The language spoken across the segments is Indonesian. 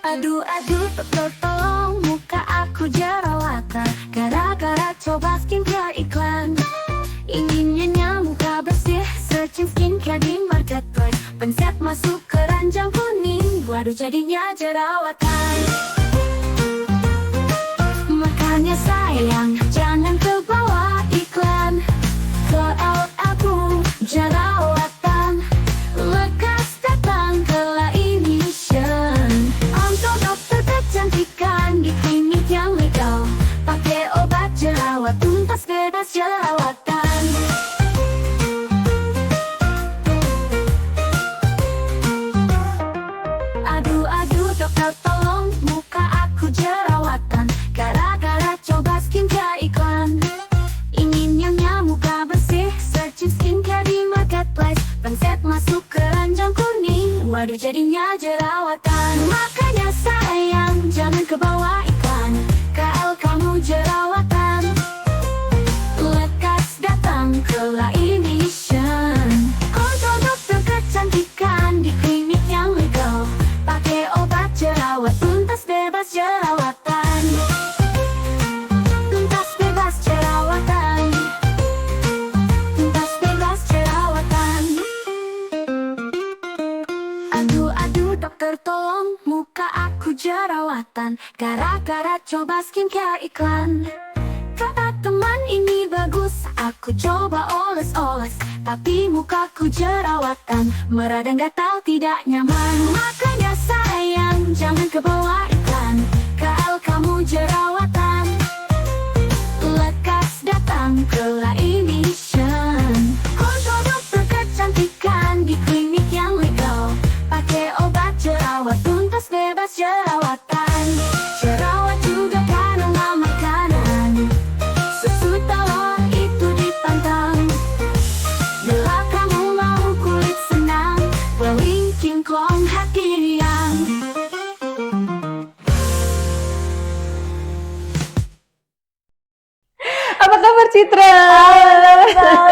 Aduh, tolong muka aku jerawatan gara-gara coba skincare iklan. Inginnya muka bersih, searching skincare di marketplace. Pencet masuk ke ranjang kuning, waduh jadinya jerawatan. Makanya sayang, jangan ke bawah iklan. Ke aku jerawatan, lekas datang ke Lainition. Untuk dokter kecantikan di klinik yang legal, pakai obat jerawat tuntas bebas jerawatan. Aduh, dokter tolong muka aku jerawatan gara-gara coba skincare iklan. Inginnya muka bersih, searching skincare di marketplace. Pencet masuk ke ranjang kuning, waduh jadinya jerawatan. Makanya sayang, jangan ke bawah iklan. KL kamu jerawatan, lekas datang ke Lainition. Untuk dokter kecantikan di klinik yang legal, pakai obat jerawat tuntas bebas jerawatan. Tuntas bebas jerawatan, tuntas bebas jerawatan. Aduh, dokter tolong muka aku jerawatan gara-gara coba skincare iklan. Kata teman ini bagus, aku coba oles-oles, tapi mukaku jerawatan, meradang gatal tidak nyaman. Makanya sayang, jangan ke bawah iklan. KL kamu jerawatan, lekas datang ke Lainition. Untuk dokter kecantikan di klinik yang legal, pakai obat jerawat tuntas bebas jerawatan. Jerawat juga karena makanan, susu telur itu dipantang. Bila kamu mau kulit senang, Weling King Klong hati riang. Apa kabar Citra?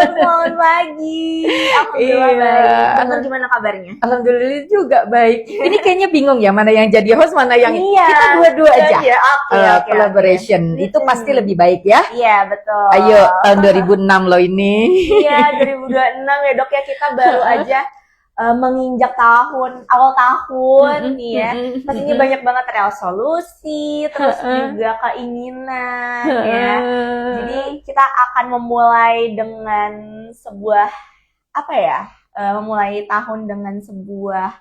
Selamat pagi. Alhamdulillah Iya. baik. Bener, gimana kabarnya? Alhamdulillah juga baik. Ini kayaknya bingung ya mana yang jadi host, mana yang Iya. kita dua-dua aja. Iya, oke, oke, Collaboration. oke. Itu pasti lebih baik ya. Iya, betul. Ayo tahun 2006 loh ini. Iya, 2026 ya Dok ya, kita baru aja menginjak awal tahun nih ya. Pastinya banyak banget resolusi, terus juga keinginan ya. Jadi kita akan memulai dengan sebuah memulai tahun dengan sebuah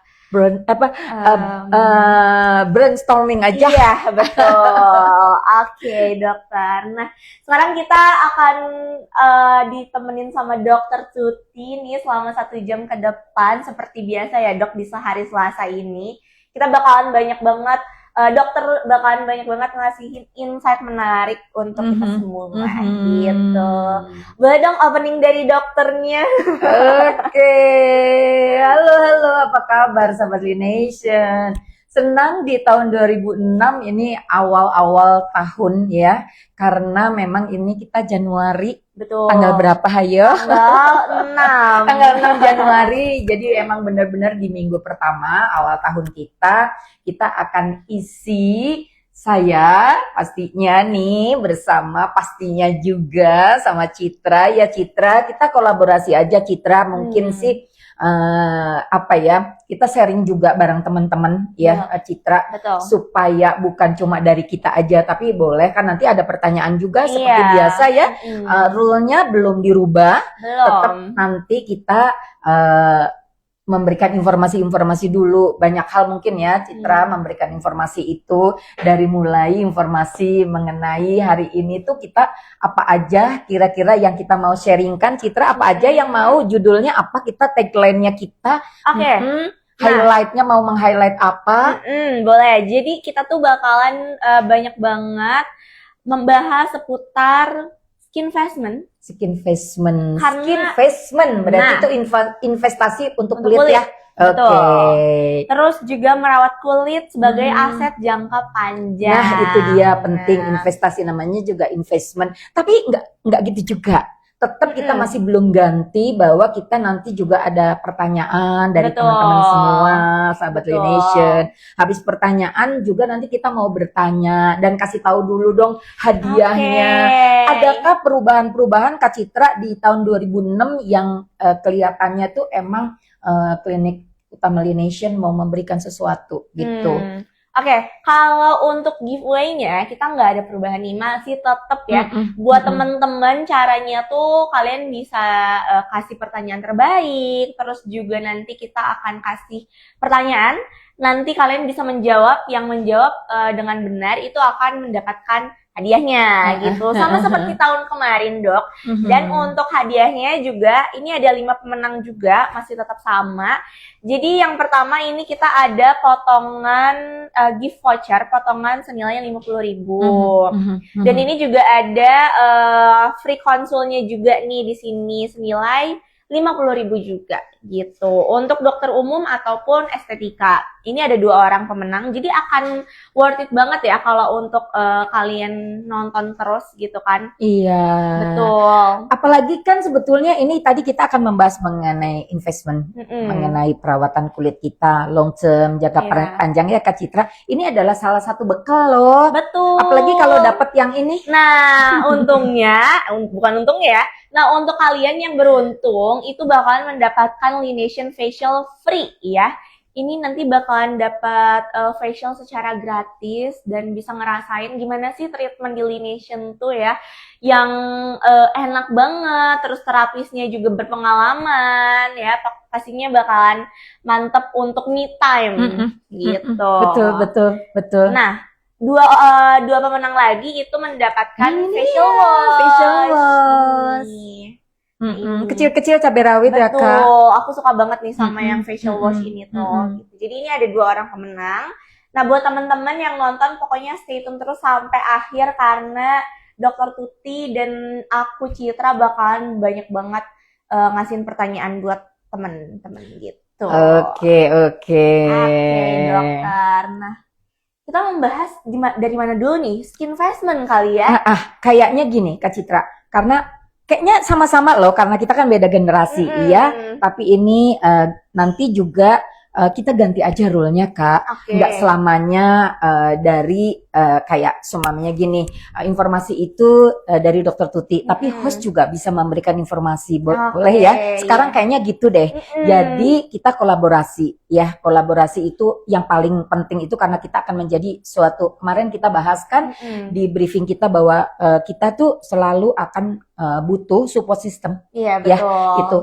brainstorming aja. Iya, betul. Oke, dokter. Nah, sekarang kita akan ditemenin sama dokter Tuti nih selama 1 jam ke depan. Seperti biasa ya, dok, di sehari Selasa ini. Kita bakalan banyak banget, dokter bakalan banyak banget ngasihin insight menarik untuk kita semua, gitu. Boleh dong opening dari dokternya? Oke, halo, apa kabar Sobat Lination? Senang di tahun 2006 ini awal-awal tahun ya, karena memang ini kita Januari. Betul. Tanggal berapa hayo? Tanggal 6. Tanggal 6 Januari, jadi emang benar-benar di minggu pertama awal tahun kita akan isi saya pastinya nih bersama pastinya juga sama Citra. Ya Citra, kita kolaborasi aja Citra, mungkin sih kita sharing juga bareng teman-teman ya Citra, betul. supaya bukan cuma dari kita aja, tapi boleh kan nanti ada pertanyaan juga seperti biasa ya. Rule-nya belum dirubah, tetap nanti kita memberikan informasi-informasi dulu, banyak hal mungkin ya Citra memberikan informasi itu, dari mulai informasi mengenai hari ini tuh kita apa aja kira-kira yang kita mau sharingkan. Citra, apa aja yang mau judulnya apa, kita tagline-nya kita, highlight-nya mau meng-highlight apa? Boleh. Jadi kita tuh bakalan banyak banget membahas seputar skin investment. Berarti itu investasi untuk kulit ya. Oke. Terus juga merawat kulit sebagai aset jangka panjang. Nah, itu dia penting, investasi namanya juga investment. Tapi nggak gitu juga. tetap kita masih belum ganti bahwa kita nanti juga ada pertanyaan dari teman-teman semua, sahabat Lination. Habis pertanyaan juga nanti kita mau bertanya dan kasih tahu dulu dong hadiahnya. Adakah perubahan-perubahan Kak Citra di tahun 2006 yang kelihatannya tuh emang klinik utama Lination mau memberikan sesuatu gitu? Oke, kalau untuk giveaway-nya kita nggak ada perubahan nih, masih tetap ya. Buat teman-teman caranya tuh kalian bisa kasih pertanyaan terbaik, terus juga nanti kita akan kasih pertanyaan, nanti kalian bisa menjawab, yang menjawab dengan benar itu akan mendapatkan hadiahnya gitu, sama seperti tahun kemarin dok. Dan untuk hadiahnya juga ini ada 5 pemenang juga, masih tetap sama. Jadi yang pertama ini kita ada potongan gift voucher, potongan senilai 50.000. Dan ini juga ada free konsulnya juga nih di sini senilai 50.000 juga gitu. Untuk dokter umum ataupun estetika. Ini ada 2 orang pemenang. Jadi akan worth it banget ya kalau untuk kalian nonton terus gitu kan. Iya. Betul. Apalagi kan sebetulnya ini tadi kita akan membahas mengenai investment, mengenai perawatan kulit kita long term, jangka panjang ya Kak Citra. Ini adalah salah satu bekal loh. Betul. Apalagi kalau dapat yang ini. Nah, untungnya, bukan untungnya ya. Nah, untuk kalian yang beruntung itu bakalan mendapatkan Lination Facial free ya. Ini nanti bakalan dapat facial secara gratis dan bisa ngerasain gimana sih treatment di Lination tuh ya, yang enak banget, terus terapisnya juga berpengalaman ya, pastinya bakalan mantep untuk me time gitu. Betul. Nah, dua pemenang lagi itu mendapatkan facial wash. Kecil-kecil cabai rawit ya Kak. Betul, aku suka banget nih sama yang facial wash ini tuh. Gitu. Jadi ini ada 2 orang pemenang. Nah buat teman-teman yang nonton pokoknya stay tune terus sampai akhir karena Dokter Tuti dan aku Citra bakalan banyak banget ngasihin pertanyaan buat teman-teman gitu. Oke, dokter. Nah kita membahas dari mana dulu nih? Skin investment kali ya? Kayaknya gini Kak Citra, karena kayaknya sama-sama loh, karena kita kan beda generasi, iya. Tapi ini nanti juga kita ganti aja rule-nya Kak. Nggak selamanya dari kayak sumamanya gini, informasi itu dari Dokter Tuti, tapi host juga bisa memberikan informasi, boleh ya. Sekarang kayaknya gitu deh. Jadi kita kolaborasi ya, kolaborasi itu yang paling penting itu karena kita akan menjadi suatu, kemarin kita bahas kan di briefing kita bahwa kita tuh selalu akan butuh support system. Iya betul. Ya, itu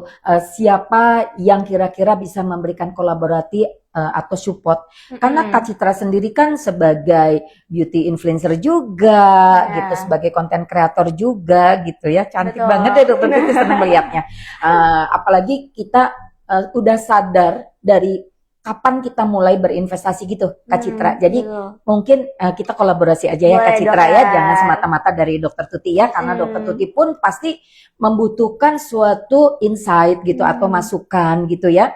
siapa yang kira-kira bisa memberikan kolaborasi atau support. Karena Kak Citra sendiri kan sebagai beauty influencer juga, gitu, sebagai content creator juga, gitu ya, cantik banget ya Dokter Tuti, senang melihatnya. Apalagi kita udah sadar dari kapan kita mulai berinvestasi gitu Kak Citra. Jadi mungkin kita kolaborasi aja ya Kak Citra ya, jangan semata-mata dari Dokter Tuti ya, karena Dokter Tuti pun pasti membutuhkan suatu insight gitu atau masukan gitu ya,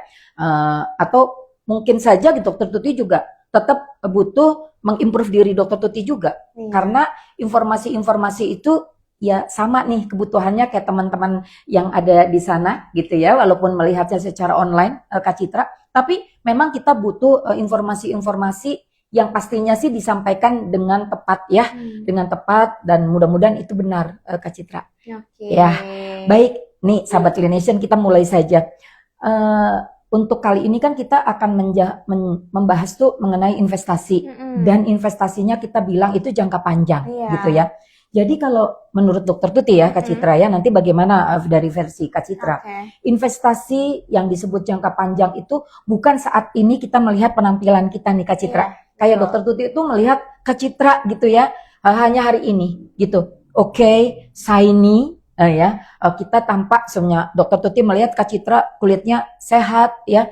atau mungkin saja Dokter Tuti juga tetap butuh mengimprove diri Dokter Tuti juga, karena informasi-informasi itu ya sama nih kebutuhannya kayak teman-teman yang ada di sana gitu ya, walaupun melihatnya secara online Kak Citra, tapi memang kita butuh informasi-informasi yang pastinya sih disampaikan dengan tepat ya, dengan tepat, dan mudah-mudahan itu benar Kak Citra. Ya, baik nih sahabat Lination, kita mulai saja. Untuk kali ini kan kita akan membahas tuh mengenai investasi, dan investasinya kita bilang itu jangka panjang gitu ya. Jadi kalau menurut Dokter Tuti ya Kak Citra ya, nanti bagaimana dari versi Kak Citra? Investasi yang disebut jangka panjang itu bukan saat ini kita melihat penampilan kita nih Kak Citra. Kayak Dokter Tuti itu melihat Kak Citra gitu ya, hanya hari ini gitu. Oke, shiny ya, kita tampak sebenarnya. Dokter Tuti melihat Kak Citra kulitnya sehat ya,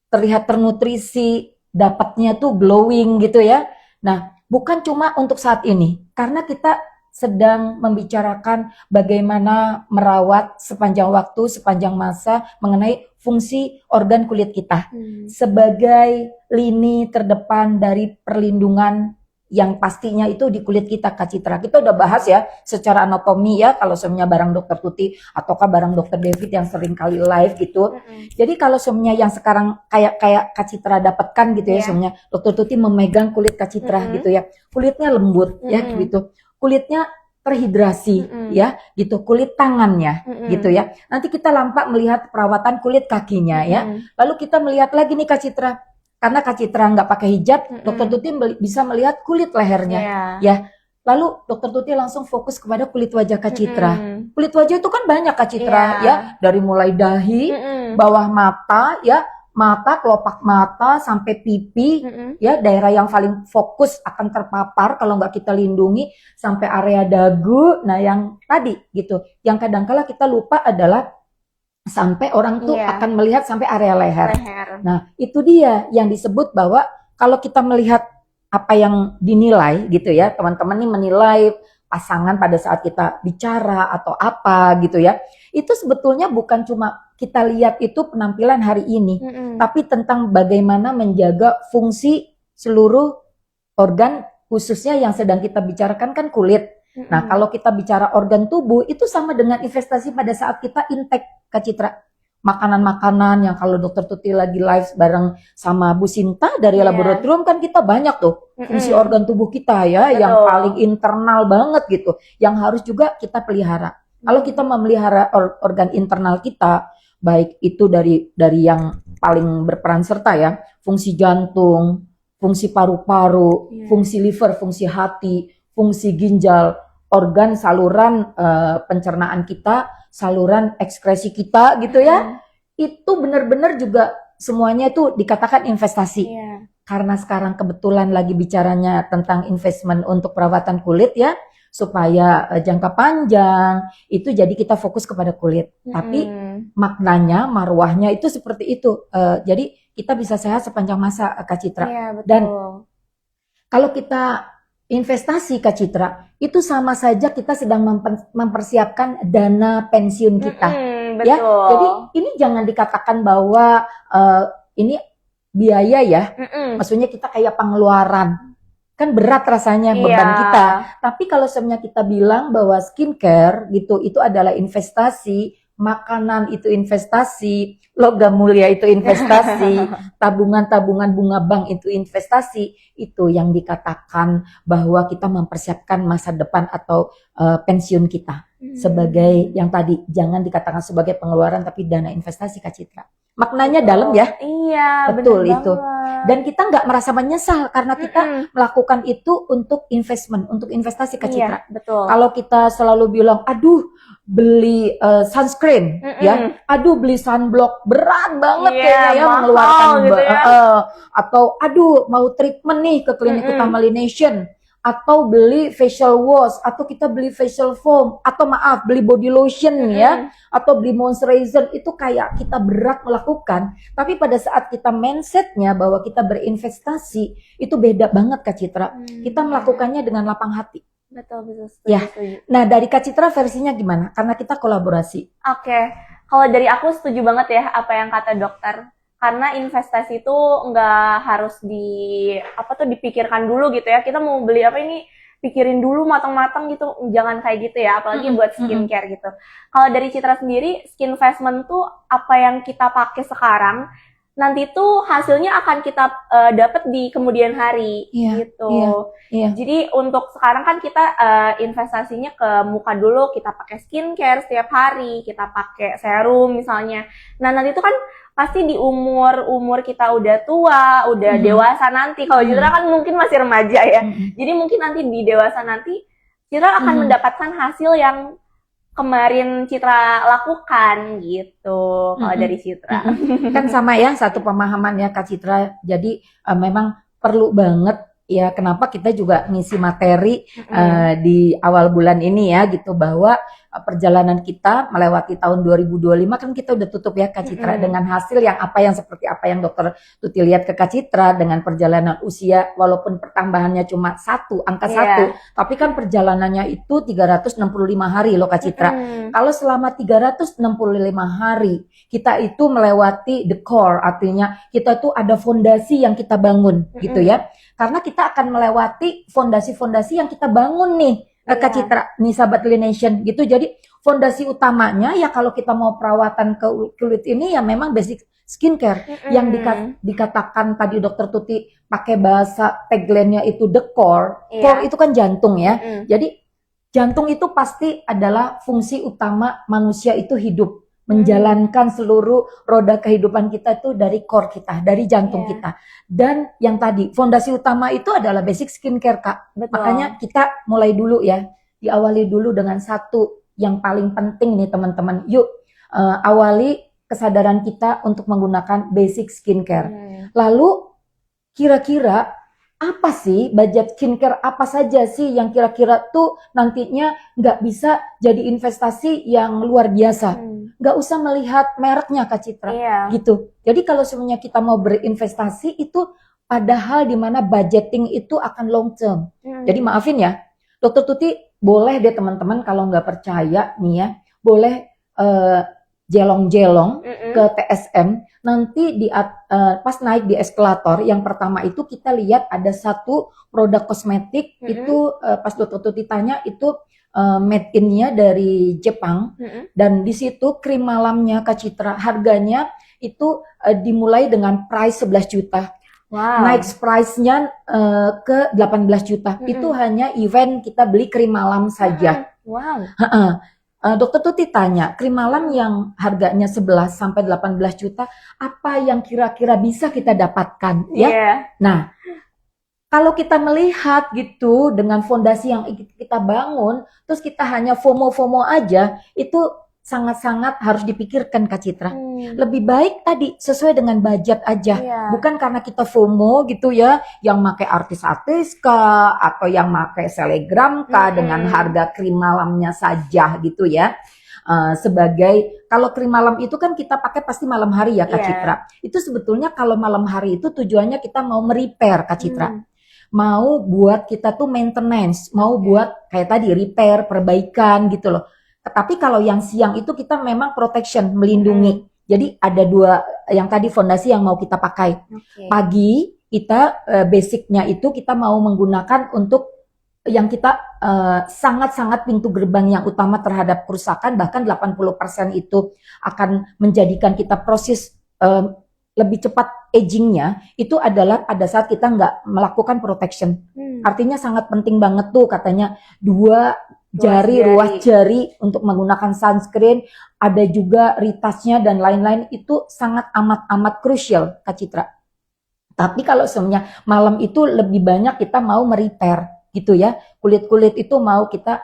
terlihat ternutrisi, dapatnya tuh glowing gitu ya. Nah, bukan cuma untuk saat ini, karena kita sedang membicarakan bagaimana merawat sepanjang waktu, sepanjang masa mengenai fungsi organ kulit kita sebagai lini terdepan dari perlindungan yang pastinya itu di kulit kita Kak Citra. Kita udah bahas ya secara anatomi ya kalau semuanya barang Dokter Tuti ataukah barang Dokter David yang sering kali live gitu. Jadi kalau semuanya yang sekarang kayak Kak Citra dapatkan gitu ya, semuanya Dokter Tuti memegang kulit Kak Citra gitu ya. Kulitnya lembut ya gitu. Kulitnya terhidrasi ya gitu, kulit tangannya gitu ya. Nanti kita nampak melihat perawatan kulit kakinya ya. Lalu kita melihat lagi nih Kak Citra. Karena Kak Citra nggak pakai hijab, Dokter Tuti bisa melihat kulit lehernya, ya. Lalu Dokter Tuti langsung fokus kepada kulit wajah Kak Citra. Kulit wajah itu kan banyak Kak Citra, ya, dari mulai dahi, bawah mata, ya, mata, kelopak mata sampai pipi, ya, daerah yang paling fokus akan terpapar kalau nggak kita lindungi sampai area dagu. Nah, yang tadi gitu, yang kadang-kala kita lupa adalah sampai orang tuh akan melihat sampai area leher. Nah, itu dia yang disebut bahwa kalau kita melihat apa yang dinilai gitu ya, teman-teman nih menilai pasangan pada saat kita bicara atau apa gitu ya, itu sebetulnya bukan cuma kita lihat itu penampilan hari ini, tapi tentang bagaimana menjaga fungsi seluruh organ, khususnya yang sedang kita bicarakan kan kulit. Nah, kalau kita bicara organ tubuh, itu sama dengan investasi pada saat kita intake Kak Citra. Makanan-makanan yang kalau Dokter Tuti lagi live bareng sama Bu Sinta dari laboratorium kan kita banyak tuh fungsi organ tubuh kita ya, yang paling internal banget gitu, yang harus juga kita pelihara. Kalau kita memelihara organ internal kita, baik itu dari yang paling berperan serta ya, fungsi jantung, fungsi paru-paru, fungsi liver, fungsi hati, fungsi ginjal, organ saluran pencernaan kita, saluran ekskresi kita gitu ya. Itu benar-benar juga semuanya itu dikatakan investasi. Karena sekarang kebetulan lagi bicaranya tentang investment untuk perawatan kulit ya, supaya jangka panjang itu jadi kita fokus kepada kulit. Tapi maknanya, marwahnya itu seperti itu. Jadi kita bisa sehat sepanjang masa Kak Citra. Dan kalau kita investasi Kak Citra, itu sama saja kita sedang mempersiapkan dana pensiun kita. Ya, jadi ini jangan dikatakan bahwa ini biaya ya, maksudnya kita kayak pengeluaran, kan berat rasanya beban kita. Tapi kalau sebenarnya kita bilang bahwa skincare gitu, itu adalah investasi, makanan itu investasi, logam mulia itu investasi, tabungan-tabungan bunga bank itu investasi, itu yang dikatakan bahwa kita mempersiapkan masa depan atau pensiun kita. Sebagai yang tadi, jangan dikatakan sebagai pengeluaran tapi dana investasi Kak Citra. Maknanya dalam ya. Iya, betul itu. Dan kita nggak merasa menyesal karena kita melakukan itu untuk investment, untuk investasi Kak Citra. Betul. Kalau kita selalu bilang, aduh beli sunscreen, ya, aduh beli sunblock, berat banget kayaknya ya mengeluarkan gitu ya. Atau aduh mau treatment nih ke klinik utama Lination, atau beli facial wash, atau kita beli facial foam, atau maaf beli body lotion ya, atau beli moisturizer, itu kayak kita berat melakukan. Tapi pada saat kita mindsetnya bahwa kita berinvestasi, itu beda banget Kak Citra. Kita melakukannya dengan lapang hati. Betul, setuju, ya. Nah, dari Kak Citra versinya gimana? Karena kita kolaborasi. Oke. Kalau dari aku setuju banget ya apa yang kata dokter. Karena investasi itu nggak harus dipikirkan dulu gitu ya. Kita mau beli apa ini pikirin dulu matang-matang gitu. Jangan kayak gitu ya, apalagi buat skincare gitu. Kalau dari Citra sendiri, skin investment tuh apa yang kita pakai sekarang, nanti tuh hasilnya akan kita dapat di kemudian hari gitu. Jadi untuk sekarang kan kita investasinya ke muka dulu, kita pakai skincare setiap hari, kita pakai serum misalnya. Nah, nanti itu kan pasti di umur kita udah tua, udah dewasa nanti. Kalau Citra kan mungkin masih remaja ya. Jadi mungkin nanti di dewasa nanti Citra akan mendapatkan hasil yang kemarin Citra lakukan gitu. Kalau dari Citra. Kan sama ya, satu pemahaman ya Kak Citra. Jadi memang perlu banget ya, kenapa kita juga ngisi materi di awal bulan ini ya gitu, bahwa perjalanan kita melewati tahun 2025 kan kita udah tutup ya Kak Citra dengan hasil yang seperti apa yang Dokter Tuti lihat ke Kak Citra dengan perjalanan usia walaupun pertambahannya cuma angka 1, tapi kan perjalanannya itu 365 hari loh Kak Citra. Kalau selama 365 hari kita itu melewati the core, artinya kita tuh ada fondasi yang kita bangun gitu ya. Karena kita akan melewati fondasi-fondasi yang kita bangun nih, Kak Citra, nih sahabat Lination gitu. Jadi fondasi utamanya ya kalau kita mau perawatan kulit ini ya memang basic skincare yang dikatakan tadi Dokter Tuti pakai bahasa tagline-nya itu the core. Core itu kan jantung ya. Jadi jantung itu pasti adalah fungsi utama manusia itu hidup. Menjalankan seluruh roda kehidupan kita itu dari core kita, dari jantung kita. Dan yang tadi, fondasi utama itu adalah basic skincare, Kak. Betul. Makanya kita mulai dulu ya, diawali dulu dengan satu yang paling penting nih teman-teman. Yuk, awali kesadaran kita untuk menggunakan basic skincare. Lalu, kira-kira apa sih budget skincare apa saja sih yang kira-kira tuh nantinya nggak bisa jadi investasi yang luar biasa, nggak usah melihat mereknya Kak Citra, gitu. Jadi kalau semuanya kita mau berinvestasi itu padahal di mana budgeting itu akan long term. Jadi maafin ya, Dokter Tuti boleh deh teman-teman kalau nggak percaya nih ya, boleh jelong-jelong ke TSM. Nanti pas naik di eskalator yang pertama itu kita lihat ada satu produk kosmetik itu pas Dokter Tuti tanya itu made in-nya dari Jepang dan di situ krim malamnya Kak Citra harganya itu dimulai dengan price 11 juta. Next price-nya ke 18 juta. Itu hanya event kita beli krim malam saja. Dokter Tuti tanya, krim malam yang harganya 11 sampai 18 juta, apa yang kira-kira bisa kita dapatkan? Ya, nah, kalau kita melihat gitu dengan fondasi yang kita bangun, terus kita hanya FOMO-FOMO aja, itu sangat-sangat harus dipikirkan Kak Citra. Lebih baik tadi sesuai dengan budget aja, bukan karena kita FOMO gitu ya, yang pakai artis-artis kah atau yang pakai selegram kah dengan harga krim malamnya saja gitu ya. Sebagai kalau krim malam itu kan kita pakai pasti malam hari ya Kak Citra. Itu sebetulnya kalau malam hari itu tujuannya kita mau merepair Kak Citra. Mau buat kita tuh maintenance, mau buat kayak tadi repair, perbaikan gitu loh. Tapi kalau yang siang itu kita memang protection, melindungi. Jadi ada dua yang tadi fondasi yang mau kita pakai. Pagi kita basicnya itu kita mau menggunakan untuk yang kita sangat-sangat pintu gerbang yang utama terhadap kerusakan, bahkan 80% itu akan menjadikan kita proses lebih cepat agingnya, itu adalah pada saat kita nggak melakukan protection. Artinya sangat penting banget tuh katanya ruas jari untuk menggunakan sunscreen, ada juga retouchnya dan lain-lain, itu sangat amat krusial Kak Citra. Tapi kalau sebenarnya malam itu lebih banyak kita mau merepair gitu ya, kulit-kulit itu mau kita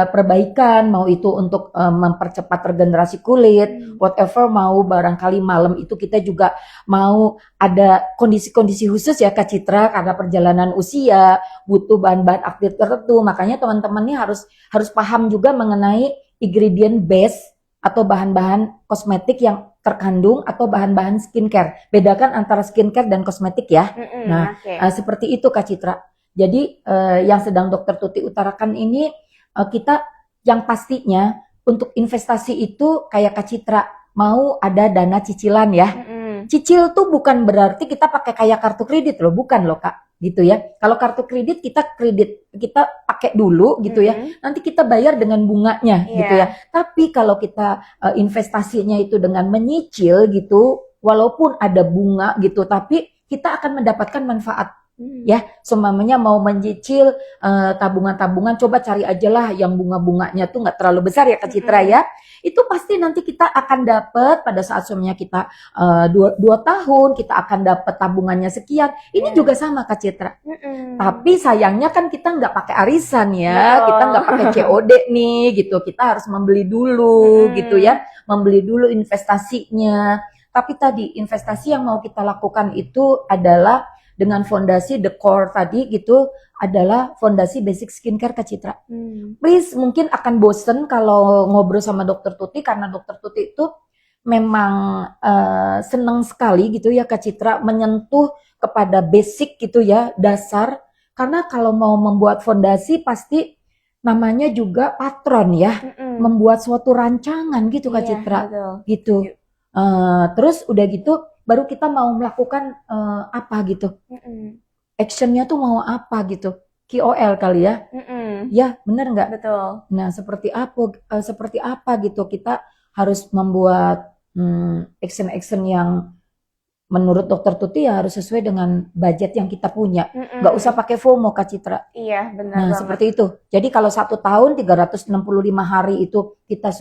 perbaikan, mau itu untuk mempercepat regenerasi kulit, whatever, mau barangkali malam itu kita juga mau ada kondisi-kondisi khusus ya Kak Citra, karena perjalanan usia butuh bahan-bahan aktif tertentu. Makanya teman-teman ini harus paham juga mengenai ingredient base atau bahan-bahan kosmetik yang terkandung atau bahan-bahan skincare. Bedakan antara skincare dan kosmetik ya. Seperti itu Kak Citra. Jadi yang sedang Dokter Tuti utarakan ini, kita yang pastinya untuk investasi itu kayak Kak Citra mau ada dana cicilan ya. Cicil tuh bukan berarti kita pakai kayak kartu kredit loh, bukan loh Kak, gitu ya. Kalau kartu kredit kita pakai dulu gitu ya. Nanti kita bayar dengan bunganya gitu ya. Tapi kalau kita investasinya itu dengan menyicil gitu, walaupun ada bunga gitu, tapi kita akan mendapatkan manfaat. Ya, semuanya mau mencicil tabungan-tabungan, coba cari aja lah yang bunga-bunganya tuh nggak terlalu besar ya Kak Citra ya. Itu pasti nanti kita akan dapat pada saat semuanya kita 2 tahun kita akan dapat tabungannya sekian. Ini juga sama Kak Citra. Tapi sayangnya kan kita nggak pakai arisan ya, kita nggak pakai COD nih gitu. Kita harus membeli dulu gitu ya, membeli dulu investasinya. Tapi tadi investasi yang mau kita lakukan itu adalah dengan fondasi the core tadi gitu adalah fondasi basic skincare Kak Citra. Please, mungkin akan bosen kalau ngobrol sama Dokter Tuti karena Dokter Tuti itu memang senang sekali gitu ya Kak Citra menyentuh kepada basic gitu ya, dasar. Karena kalau mau membuat fondasi pasti namanya juga patron ya, membuat suatu rancangan gitu Kak Citra, gitu. Terus udah gitu baru kita mau melakukan apa gitu, actionnya tuh mau apa gitu, KOL kali ya, ya bener nggak? Betul. Nah seperti apa gitu kita harus membuat action yang menurut Dokter Tuti ya harus sesuai dengan budget yang kita punya. Nggak usah pakai FOMO Kak Citra. Iya benar Nah banget. seperti itu. Jadi kalau 1 tahun 365 hari itu kita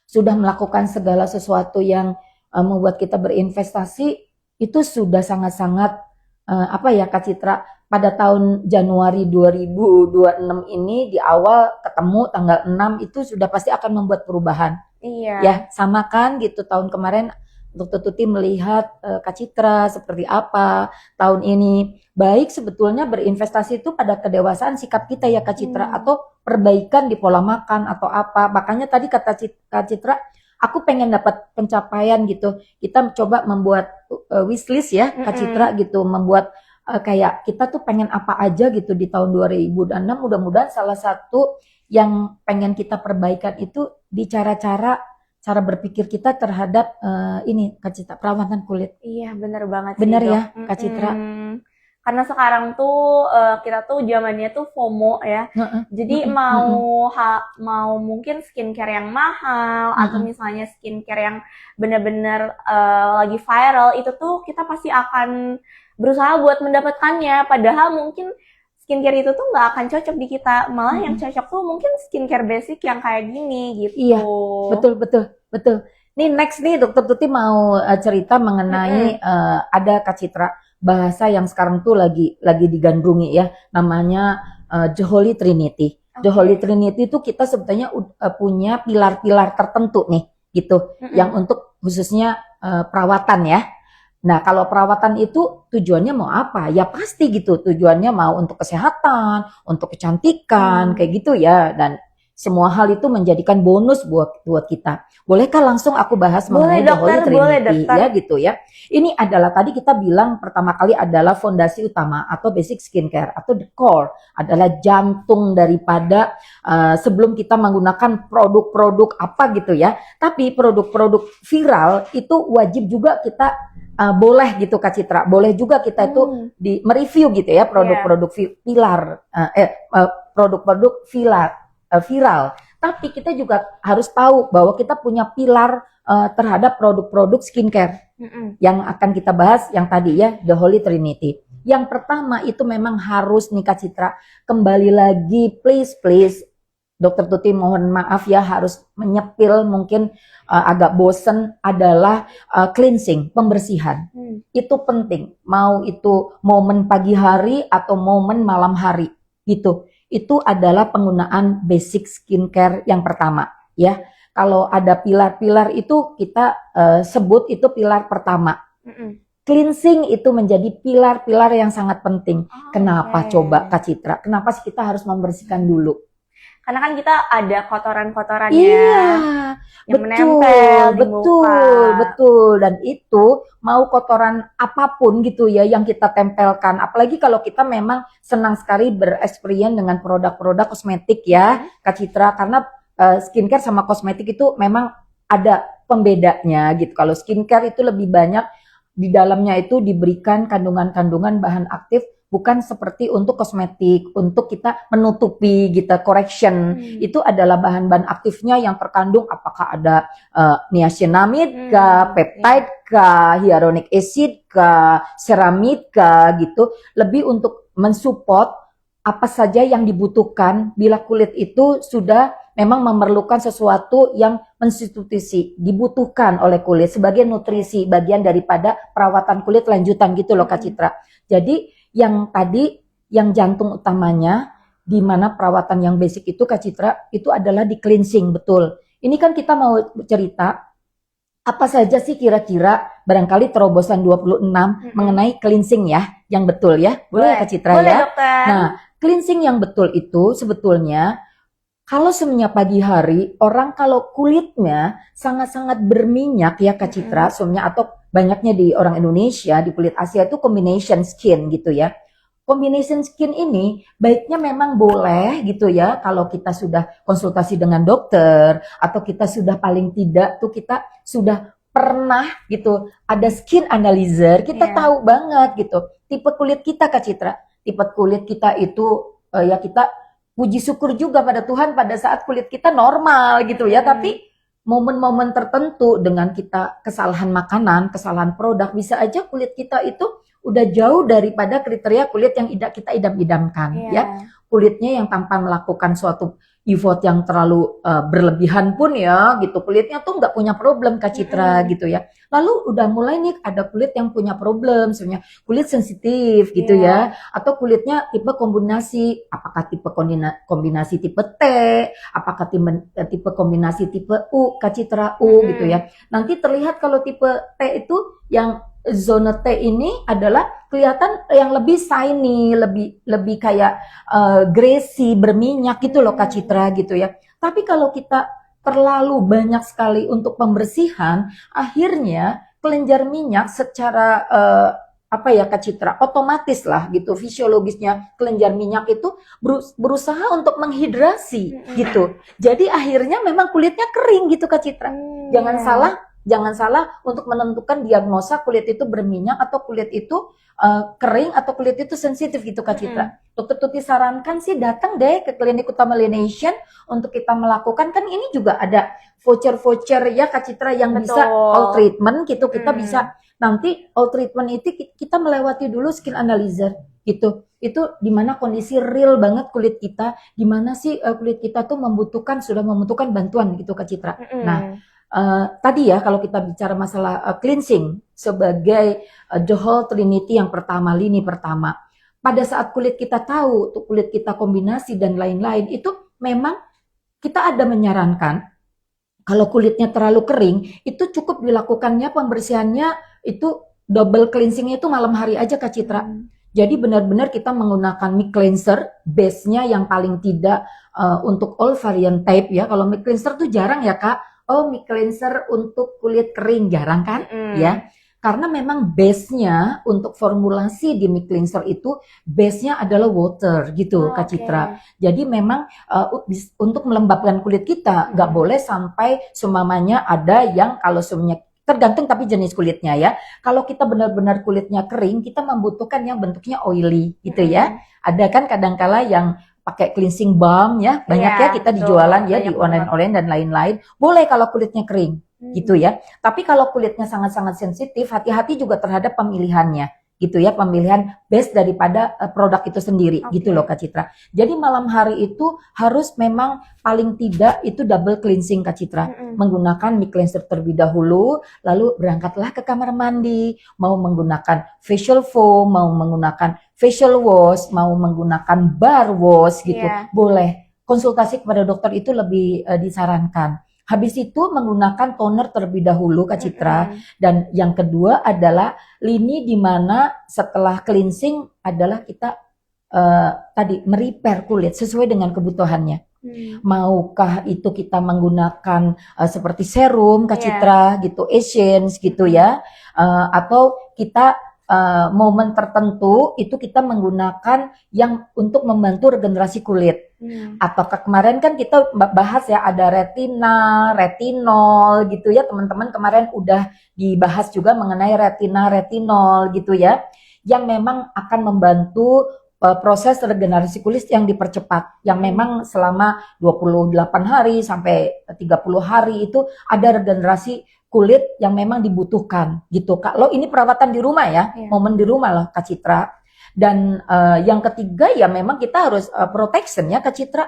sudah melakukan segala sesuatu yang membuat kita berinvestasi, itu sudah sangat-sangat apa ya Kak Citra, pada tahun Januari 2026 ini di awal ketemu tanggal 6 itu sudah pasti akan membuat perubahan. Iya. Ya sama kan gitu, tahun kemarin Dokter Tuti melihat Kak Citra seperti apa tahun ini. Baik sebetulnya berinvestasi itu pada kedewasaan sikap kita ya Kak Citra, atau perbaikan di pola makan atau apa. Makanya tadi kata Kak Citra, aku pengen dapat pencapaian gitu. Kita coba membuat wishlist ya Kak Citra gitu, membuat kayak kita tuh pengen apa aja gitu di tahun 2006. Mudah-mudahan salah satu yang pengen kita perbaikan itu di cara berpikir kita terhadap ini Kak Citra, perawatan kulit. Iya benar banget. Benar sih, ya Dok. Kak Citra. Karena sekarang tuh kita tuh zamannya tuh FOMO ya. Jadi mau mungkin skincare yang mahal atau misalnya skincare yang benar-benar lagi viral, itu tuh kita pasti akan berusaha buat mendapatkannya. Padahal mungkin skincare itu tuh nggak akan cocok di kita, malah yang cocok tuh mungkin skincare basic yang kayak gini gitu. Iya, betul. Nih next nih Dokter Tuti mau cerita mengenai ada Kak Citra bahasa yang sekarang tuh lagi digandrungi ya, namanya The Holy Trinity. The Holy Trinity itu kita sebetulnya punya pilar-pilar tertentu nih gitu, yang untuk khususnya perawatan ya. Nah, kalau perawatan itu tujuannya mau apa? Ya pasti gitu, tujuannya mau untuk kesehatan, untuk kecantikan, kayak gitu ya. Dan semua hal itu menjadikan bonus buat kita. Bolehkah langsung aku bahas mengenai The Holy Trinity ya gitu ya. Ini adalah tadi kita bilang pertama kali adalah fondasi utama atau basic skincare atau the core, adalah jantung daripada sebelum kita menggunakan produk-produk apa gitu ya. Tapi produk-produk viral itu wajib juga kita boleh gitu Kak Citra, boleh juga kita itu mereview gitu ya produk-produk produk-produk viral. Tapi kita juga harus tahu bahwa kita punya pilar terhadap produk-produk skincare yang akan kita bahas yang tadi ya, The Holy Trinity. Yang pertama itu memang harus nih Kak Citra, kembali lagi please Dokter Tuti mohon maaf ya harus menyepil mungkin agak bosen, adalah cleansing, pembersihan. Itu penting, mau itu momen pagi hari atau momen malam hari gitu. Itu adalah penggunaan basic skincare yang pertama ya. Kalau ada pilar-pilar itu kita sebut itu pilar pertama. Cleansing itu menjadi pilar-pilar yang sangat penting. Kenapa coba Kak Citra? Kenapa sih kita harus membersihkan dulu? Karena kan kita ada kotoran-kotorannya yang menempel di muka. Betul. Dan itu mau kotoran apapun gitu ya yang kita tempelkan. Apalagi kalau kita memang senang sekali bereksperimen dengan produk-produk kosmetik ya Kak Citra. Karena skincare sama kosmetik itu memang ada pembedanya gitu. Kalau skincare itu lebih banyak di dalamnya itu diberikan kandungan-kandungan bahan aktif, bukan seperti untuk kosmetik, untuk kita menutupi gitu, correction. Itu adalah bahan-bahan aktifnya yang terkandung apakah ada niacinamide kah, peptide kah, hyaluronic acid kah, ceramide kah gitu. Lebih untuk mensupport apa saja yang dibutuhkan bila kulit itu sudah memang memerlukan sesuatu yang menstitusi, dibutuhkan oleh kulit sebagai nutrisi, bagian daripada perawatan kulit lanjutan gitu loh Kak Citra. Jadi yang tadi, yang jantung utamanya, di mana perawatan yang basic itu Kak Citra, itu adalah di cleansing, betul. Ini kan kita mau cerita, apa saja sih kira-kira barangkali terobosan 26 mengenai cleansing ya, yang betul ya. Boleh ya Kak Citra Boleh, ya? dokter. Nah, cleansing yang betul itu sebetulnya kalau semenjak pagi hari, orang kalau kulitnya sangat-sangat berminyak ya Kak Citra, sebenarnya atau banyaknya di orang Indonesia, di kulit Asia itu combination skin gitu ya. Combination skin ini baiknya memang boleh gitu ya kalau kita sudah konsultasi dengan dokter atau kita sudah paling tidak tuh kita sudah pernah gitu ada skin analyzer, kita tahu banget gitu tipe kulit kita Kak Citra. Tipe kulit kita itu ya kita puji syukur juga pada Tuhan pada saat kulit kita normal gitu ya, tapi momen-momen tertentu dengan kita kesalahan makanan, kesalahan produk bisa aja kulit kita itu udah jauh daripada kriteria kulit yang kita idam-idamkan ya. Kulitnya yang tanpa melakukan suatu effort yang terlalu berlebihan pun ya gitu, kulitnya tuh nggak punya problem Kak Citra gitu ya. Lalu udah mulai nih ada kulit yang punya problem, sebenarnya kulit sensitif gitu ya, atau kulitnya tipe kombinasi, apakah tipe kombinasi tipe T, apakah tipe kombinasi tipe U, Kak Citra U gitu ya. Nanti terlihat kalau tipe T itu yang zona T ini adalah kelihatan yang lebih shiny, lebih kayak greasy, berminyak gitu loh Kak Citra gitu ya. Tapi kalau kita terlalu banyak sekali untuk pembersihan, akhirnya kelenjar minyak secara apa ya Kak Citra, otomatis lah gitu, fisiologisnya kelenjar minyak itu berusaha untuk menghidrasi gitu. Jadi akhirnya memang kulitnya kering gitu Kak Citra. Jangan salah untuk menentukan diagnosa kulit itu berminyak atau kulit itu kering atau kulit itu sensitif gitu Kak Citra. Dokter Tuti sarankan sih datang deh ke klinik utama Laination untuk kita melakukan, kan ini juga ada voucher-voucher ya Kak Citra yang bisa all treatment gitu, kita bisa nanti all treatment itu kita melewati dulu skin analyzer gitu. Itu dimana kondisi real banget kulit kita, dimana sih kulit kita tuh sudah membutuhkan bantuan gitu Kak Citra. Nah, tadi ya kalau kita bicara masalah cleansing sebagai the whole trinity yang pertama, lini pertama. Pada saat kulit kita tahu, tuh kulit kita kombinasi dan lain-lain, itu memang kita ada menyarankan kalau kulitnya terlalu kering, itu cukup dilakukannya pembersihannya itu double cleansingnya itu malam hari aja Kak Citra. Jadi benar-benar kita menggunakan mic cleanser, base-nya yang paling tidak untuk all variant type ya. Kalau mic cleanser tuh jarang ya Kak. Oh, mic cleanser untuk kulit kering jarang kan? Ya. Karena memang base-nya untuk formulasi di mic cleanser itu base-nya adalah water gitu Kak Citra. Jadi memang untuk melembabkan kulit kita nggak boleh sampai seumpamanya ada yang kalau semuanya tergantung tapi jenis kulitnya ya. Kalau kita benar-benar kulitnya kering, kita membutuhkan yang bentuknya oily gitu ya. Ada kan kadangkala yang pakai cleansing balm ya, banyak ya kita dijualan ya di online dan lain-lain. Boleh kalau kulitnya kering gitu ya. Tapi kalau kulitnya sangat-sangat sensitif, hati-hati juga terhadap pemilihannya gitu ya, pemilihan base daripada produk itu sendiri gitu loh Kak Citra. Jadi malam hari itu harus memang paling tidak itu double cleansing Kak Citra. Menggunakan mic cleanser terlebih dahulu, lalu berangkatlah ke kamar mandi, mau menggunakan facial foam, mau menggunakan facial wash, mau menggunakan bar wash gitu. Boleh. Konsultasi kepada dokter itu lebih disarankan. Habis itu menggunakan toner terlebih dahulu Kak Citra. Dan yang kedua adalah lini di mana setelah cleansing adalah kita tadi merepair kulit sesuai dengan kebutuhannya. Maukah itu kita menggunakan seperti serum Kak Citra gitu, essence gitu ya, atau kita momen tertentu itu kita menggunakan yang untuk membantu regenerasi kulit. Atau kemarin kan kita bahas ya ada retina, retinol gitu ya, teman-teman kemarin udah dibahas juga mengenai retina, retinol gitu ya, yang memang akan membantu proses regenerasi kulit yang dipercepat, yang memang selama 28 hari sampai 30 hari itu ada regenerasi kulit yang memang dibutuhkan gitu. Kalau ini perawatan di rumah ya, momen di rumah lah Kak Citra. Dan yang ketiga ya memang kita harus protection ya Kak Citra.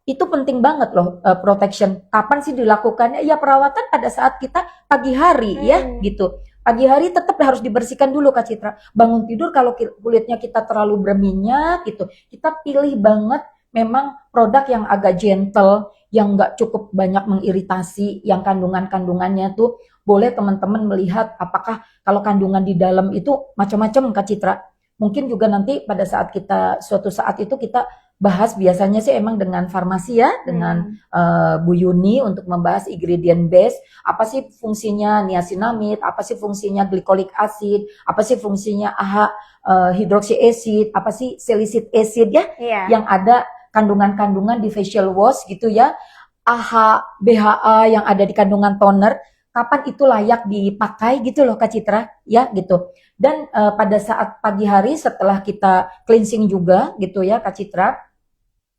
Itu penting banget loh protection. Kapan sih dilakukannya? Ya perawatan pada saat kita pagi hari ya gitu. Pagi hari tetap harus dibersihkan dulu Kak Citra. Bangun tidur kalau kulitnya kita terlalu berminyak gitu, kita pilih banget memang produk yang agak gentle, yang nggak cukup banyak mengiritasi, yang kandungan-kandungannya tuh boleh teman-teman melihat apakah kalau kandungan di dalam itu macam-macam Kak Citra. Mungkin juga nanti pada saat kita suatu saat itu kita bahas, biasanya sih emang dengan farmasi ya, dengan Bu Yuni untuk membahas ingredient base, apa sih fungsinya niacinamide, apa sih fungsinya glycolic acid, apa sih fungsinya AHA hydroxy acid, apa sih salicylic acid ya, yang ada kandungan-kandungan di facial wash gitu ya, AHA, BHA yang ada di kandungan toner, kapan itu layak dipakai gitu loh Kak Citra ya gitu. Dan pada saat pagi hari setelah kita cleansing juga gitu ya Kak Citra,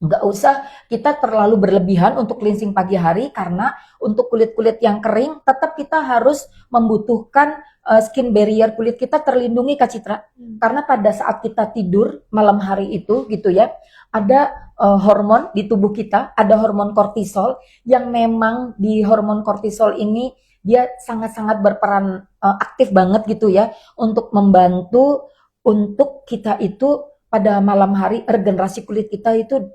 nggak usah kita terlalu berlebihan untuk cleansing pagi hari, karena untuk kulit-kulit yang kering tetap kita harus membutuhkan skin barrier, kulit kita terlindungi Kak Citra. Karena pada saat kita tidur malam hari itu gitu ya, ada hormon di tubuh kita, ada hormon kortisol yang memang di hormon kortisol ini dia sangat-sangat berperan aktif banget gitu ya untuk membantu untuk kita itu pada malam hari regenerasi kulit kita itu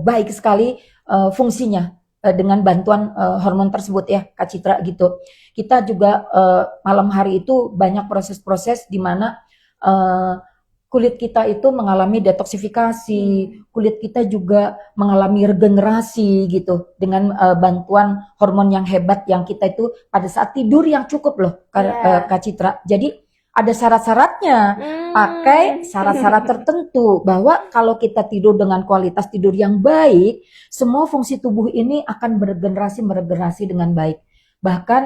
baik sekali fungsinya dengan bantuan hormon tersebut ya Kak Citra gitu. Kita juga malam hari itu banyak proses-proses di mana kulit kita itu mengalami detoksifikasi, kulit kita juga mengalami regenerasi gitu dengan bantuan hormon yang hebat yang kita itu pada saat tidur yang cukup loh Kak Citra. Jadi ada syarat-syaratnya, pakai syarat-syarat tertentu bahwa kalau kita tidur dengan kualitas tidur yang baik, semua fungsi tubuh ini akan meregenerasi dengan baik. Bahkan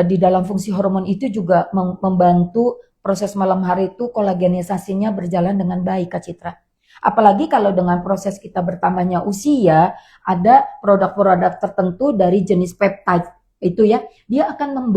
di dalam fungsi hormon itu juga membantu proses malam hari itu kolagenisasinya berjalan dengan baik Kak Citra. Apalagi kalau dengan proses kita bertambahnya usia, ada produk-produk tertentu dari jenis peptide itu ya, dia akan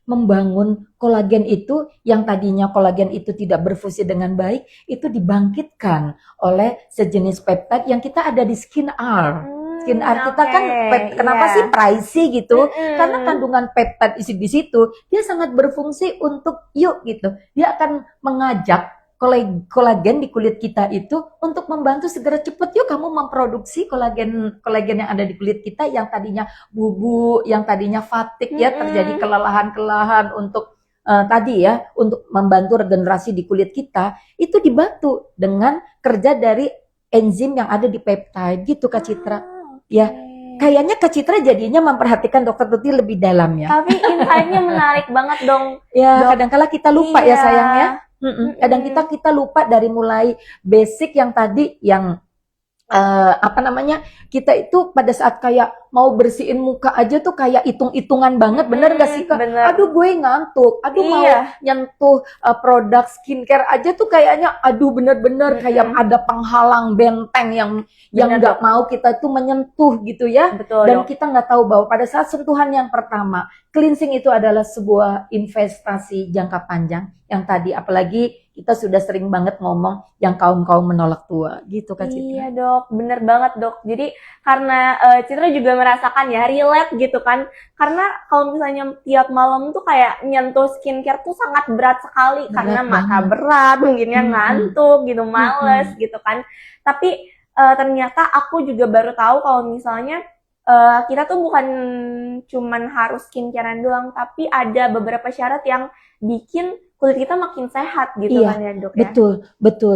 membangun kolagen itu yang tadinya kolagen itu tidak berfungsi dengan baik, itu dibangkitkan oleh sejenis peptide yang kita ada di Skin R. Skin R kita kan kenapa sih pricey gitu? Karena kandungan peptide isi di situ dia sangat berfungsi untuk gitu. Dia akan mengajak kolagen di kulit kita itu untuk membantu segera cepet yuk kamu memproduksi kolagen yang ada di kulit kita yang tadinya bubuk, yang tadinya fatigue ya, terjadi kelelahan untuk tadi ya, untuk membantu regenerasi di kulit kita, itu dibantu dengan kerja dari enzim yang ada di peptide gitu Kak Citra. Ya, kayaknya Kak Citra jadinya memperhatikan Dokter Tuti lebih dalam ya. Tapi insight-nya menarik banget dong. Ya, kadang-kala kita lupa ya sayangnya. Kadang kita lupa dari mulai basic yang tadi yang kita itu pada saat kayak mau bersihin muka aja tuh kayak hitung-hitungan banget, bener gak sih Kak? Aduh gue ngantuk, aduh mau nyentuh produk skincare aja tuh kayaknya aduh bener-bener kayak ada penghalang benteng yang nggak mau kita tuh menyentuh gitu ya. Betul, dan kita nggak tahu bahwa pada saat sentuhan yang pertama, cleansing itu adalah sebuah investasi jangka panjang yang tadi, apalagi kita sudah sering banget ngomong yang kaum-kaum menolak tua gitu Kak Citra. Iya Dok, bener banget Dok. Jadi karena Citra juga merasakan ya, relate gitu kan. Karena kalau misalnya tiap malam tuh kayak nyentuh skincare tuh sangat berat sekali. Karena mata berat, mungkinnya ngantuk gitu, males gitu kan. Tapi ternyata aku juga baru tahu kalau misalnya kita tuh bukan cuman harus skincarean doang, tapi ada beberapa syarat yang bikin kulit kita makin sehat gitu kan ya Dok ya.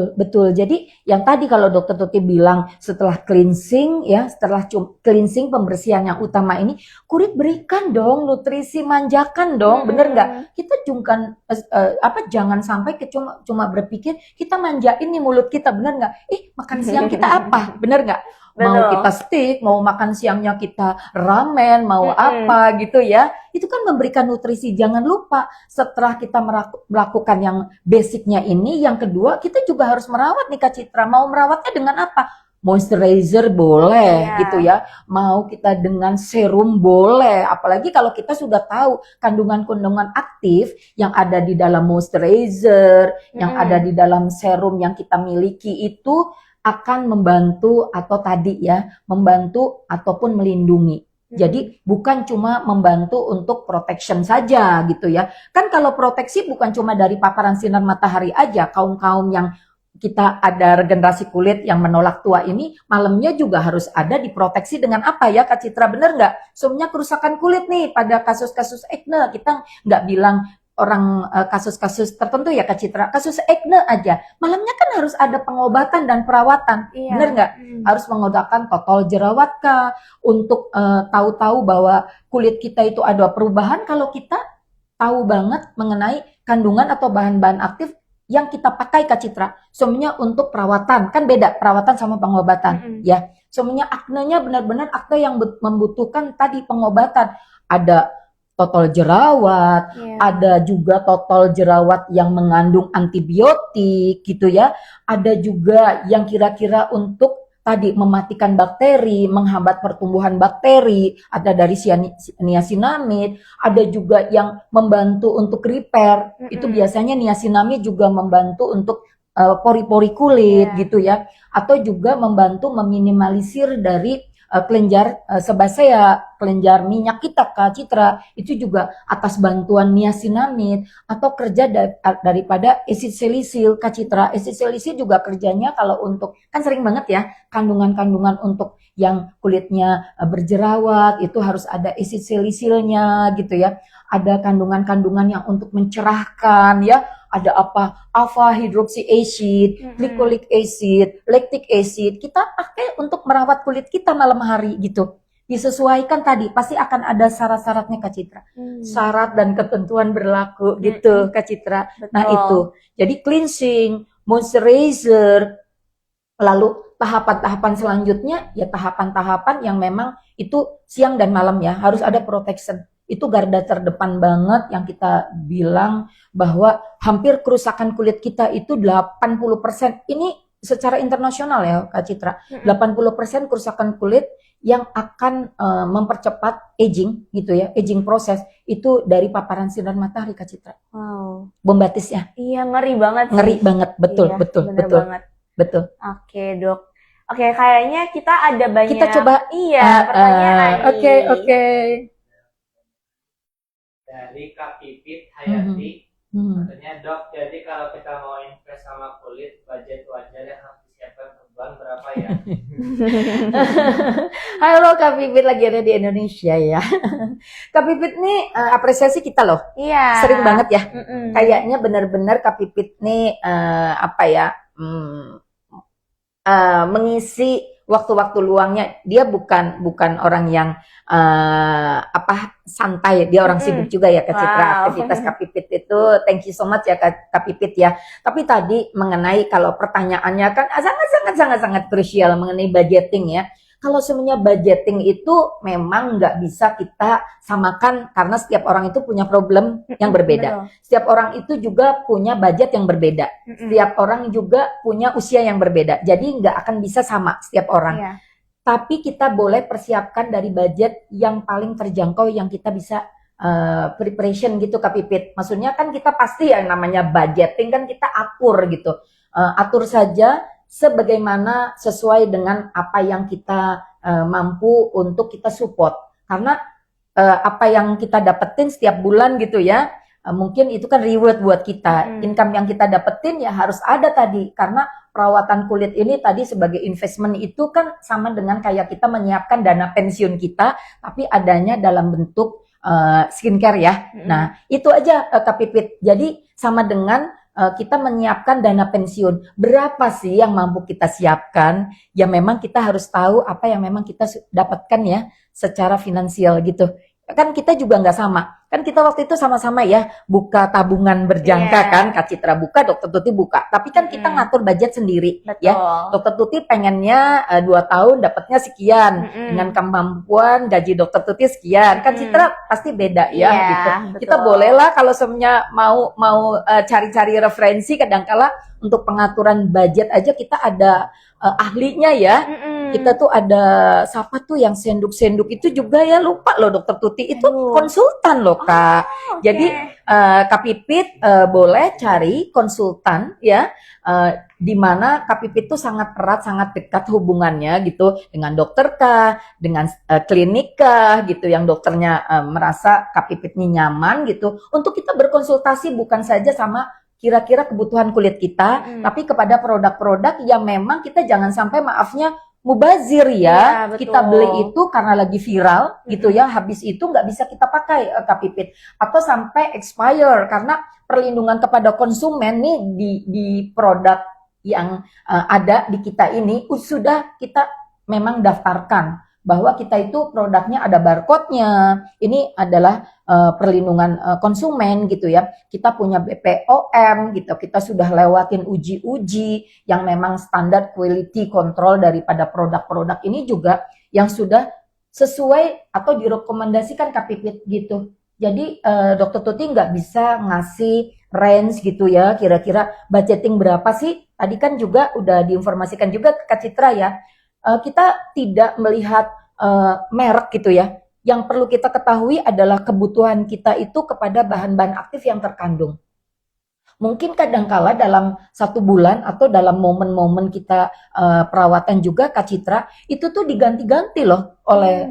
Betul. Jadi yang tadi kalau Dokter Tuti bilang setelah cleansing ya, setelah cleansing pembersihan yang utama ini, kulit berikan dong nutrisi, manjakan dong, bener nggak? Kita jangan sampai cuma berpikir kita manjain nih mulut kita, bener nggak? Makan siang kita apa, bener nggak? Mau kita steak, mau makan siangnya kita ramen, mau apa gitu ya. Itu kan memberikan nutrisi. Jangan lupa setelah kita melakukan yang basicnya ini, yang kedua kita juga harus merawat nih Kak Citra. Mau merawatnya dengan apa? Moisturizer boleh gitu ya. Mau kita dengan serum boleh. Apalagi kalau kita sudah tahu kandungan-kandungan aktif yang ada di dalam moisturizer, yang ada di dalam serum yang kita miliki itu akan membantu membantu ataupun melindungi. Jadi bukan cuma membantu untuk protection saja gitu ya. Kan kalau proteksi bukan cuma dari paparan sinar matahari aja, kaum-kaum yang kita ada regenerasi kulit yang menolak tua ini, malamnya juga harus ada diproteksi dengan apa ya Kak Citra, bener nggak? Sebenarnya kerusakan kulit nih pada kasus-kasus acne, kita nggak bilang orang kasus-kasus tertentu ya Kak Citra, kasus acne aja, malamnya kan harus ada pengobatan dan perawatan, bener nggak? Harus menggunakan total jerawat kah, untuk tahu-tahu bahwa kulit kita itu ada perubahan kalau kita tahu banget mengenai kandungan atau bahan-bahan aktif yang kita pakai Kak Citra. Semuanya untuk perawatan, kan beda perawatan sama pengobatan ya. Semuanya aknenya benar-benar akne yang membutuhkan tadi pengobatan. Ada total jerawat, ada juga total jerawat yang mengandung antibiotik gitu ya. Ada juga yang kira-kira untuk tadi mematikan bakteri, menghambat pertumbuhan bakteri, ada dari niacinamide, ada juga yang membantu untuk repair. Itu biasanya niacinamide juga membantu untuk pori-pori kulit gitu ya, atau juga membantu meminimalisir dari kelenjar sebasea, kelenjar minyak kita Kak Citra, itu juga atas bantuan niacinamide atau kerja daripada asid salisil Kak Citra. Asid salisil juga kerjanya kalau untuk, kan sering banget ya kandungan-kandungan untuk yang kulitnya berjerawat itu harus ada asid salisilnya gitu ya. Ada kandungan-kandungan yang untuk mencerahkan ya, ada apa, alpha hydroxy acid, glycolic acid, lactic acid, kita pakai untuk merawat kulit kita malam hari gitu. Disesuaikan tadi, pasti akan ada syarat-syaratnya Kak Citra. Syarat dan ketentuan berlaku gitu Kak Citra. Nah itu, jadi cleansing, moisturizer, lalu tahapan-tahapan selanjutnya ya tahapan-tahapan yang memang itu siang dan malam ya, harus ada protection. Itu garda terdepan banget yang kita bilang bahwa hampir kerusakan kulit kita itu 80%. Ini secara internasional ya Kak Citra. 80% kerusakan kulit yang akan mempercepat aging gitu ya, aging proses itu dari paparan sinar matahari Kak Citra. Wow. Bombatisnya. Iya, ngeri banget sih. Ngeri banget, betul, Iya, betul, bener betul. banget. Betul. Oke, Dok. Oke, kayaknya kita ada banyak. Kita coba Pertanyaan nih. Oke. Dari Kak Pipit Hayati, katanya Dok, jadi kalau kita mau invest sama kulit, budget wajar yang harus disiapkan per bulan berapa ya? Halo Kak Pipit, lagi ada di Indonesia ya. Kak Pipit nih apresiasi kita loh. Iya. Sering banget ya. Kayaknya benar-benar Kak Pipit nih mengisi waktu-waktu luangnya. Dia bukan orang yang santai, dia orang sibuk juga ya Kak Citra. Aktivitas Kak Pipit itu thank you so much ya Kak Pipit ya. Tapi tadi mengenai kalau pertanyaannya kan sangat krusial mengenai budgeting ya. Kalau semuanya budgeting itu memang nggak bisa kita samakan karena setiap orang itu punya problem yang berbeda. Setiap orang itu juga punya budget yang berbeda. Setiap orang juga punya usia yang berbeda. Jadi nggak akan bisa sama setiap orang. Tapi kita boleh persiapkan dari budget yang paling terjangkau yang kita bisa preparation gitu Kak Pipit. Maksudnya kan kita pasti yang namanya budgeting kan kita atur gitu. Atur saja sebagaimana sesuai dengan apa yang kita mampu untuk kita support. Karena apa yang kita dapetin setiap bulan gitu ya, mungkin itu kan reward buat kita. Income yang kita dapetin ya harus ada tadi. Karena perawatan kulit ini tadi sebagai investment itu kan sama dengan kayak kita menyiapkan dana pensiun kita, tapi adanya dalam bentuk skincare ya. Nah itu aja Kak Pipit. Jadi sama dengan kita menyiapkan dana pensiun. Berapa sih yang mampu kita siapkan? Ya memang kita harus tahu apa yang memang kita dapatkan ya secara finansial gitu. Kan kita juga nggak sama. Kan kita waktu itu sama-sama ya buka tabungan berjangka kan. Kak Citra buka, Dokter Tuti buka. Tapi kan kita ngatur budget sendiri. Betul. Ya. Dokter Tuti pengennya 2 tahun dapatnya sekian. Dengan kemampuan gaji Dokter Tuti sekian. Kan Citra pasti beda ya gitu. Betul. Kita bolehlah kalau semuanya mau cari-cari referensi kadangkala untuk pengaturan budget aja kita ada ahlinya ya. Kita tuh ada siapa tuh yang senduk-senduk itu juga ya, lupa loh Dokter Tuti itu konsultan loh Kak. Jadi Kak Pipit boleh cari konsultan ya, di mana Kak Pipit tuh sangat erat, sangat dekat hubungannya gitu dengan dokter kah, dengan klinik kah gitu, yang dokternya merasa Kak Pipit ini nyaman gitu untuk kita berkonsultasi, bukan saja sama kira-kira kebutuhan kulit kita, tapi kepada produk-produk yang memang kita jangan sampai maafnya mubazir ya. Iya, betul. Kita beli itu karena lagi viral gitu ya, habis itu nggak bisa kita pakai Kak Pipit, atau sampai expire karena perlindungan kepada konsumen nih di produk yang ada di kita ini sudah kita memang daftarkan bahwa kita itu produknya ada barcode-nya. Ini adalah perlindungan konsumen gitu ya. Kita punya BPOM gitu. Kita sudah lewatin uji-uji yang memang standar quality control daripada produk-produk ini juga yang sudah sesuai atau direkomendasikan Kak Pipit gitu. Jadi Dokter Tuti nggak bisa ngasih range gitu ya, kira-kira budgeting berapa sih? Tadi kan juga udah diinformasikan juga ke Kak Citra ya. Kita tidak melihat merek gitu ya. Yang perlu kita ketahui adalah kebutuhan kita itu kepada bahan-bahan aktif yang terkandung. Mungkin kadangkala dalam 1 bulan atau dalam momen-momen kita perawatan juga Kak Citra, itu tuh diganti-ganti loh oleh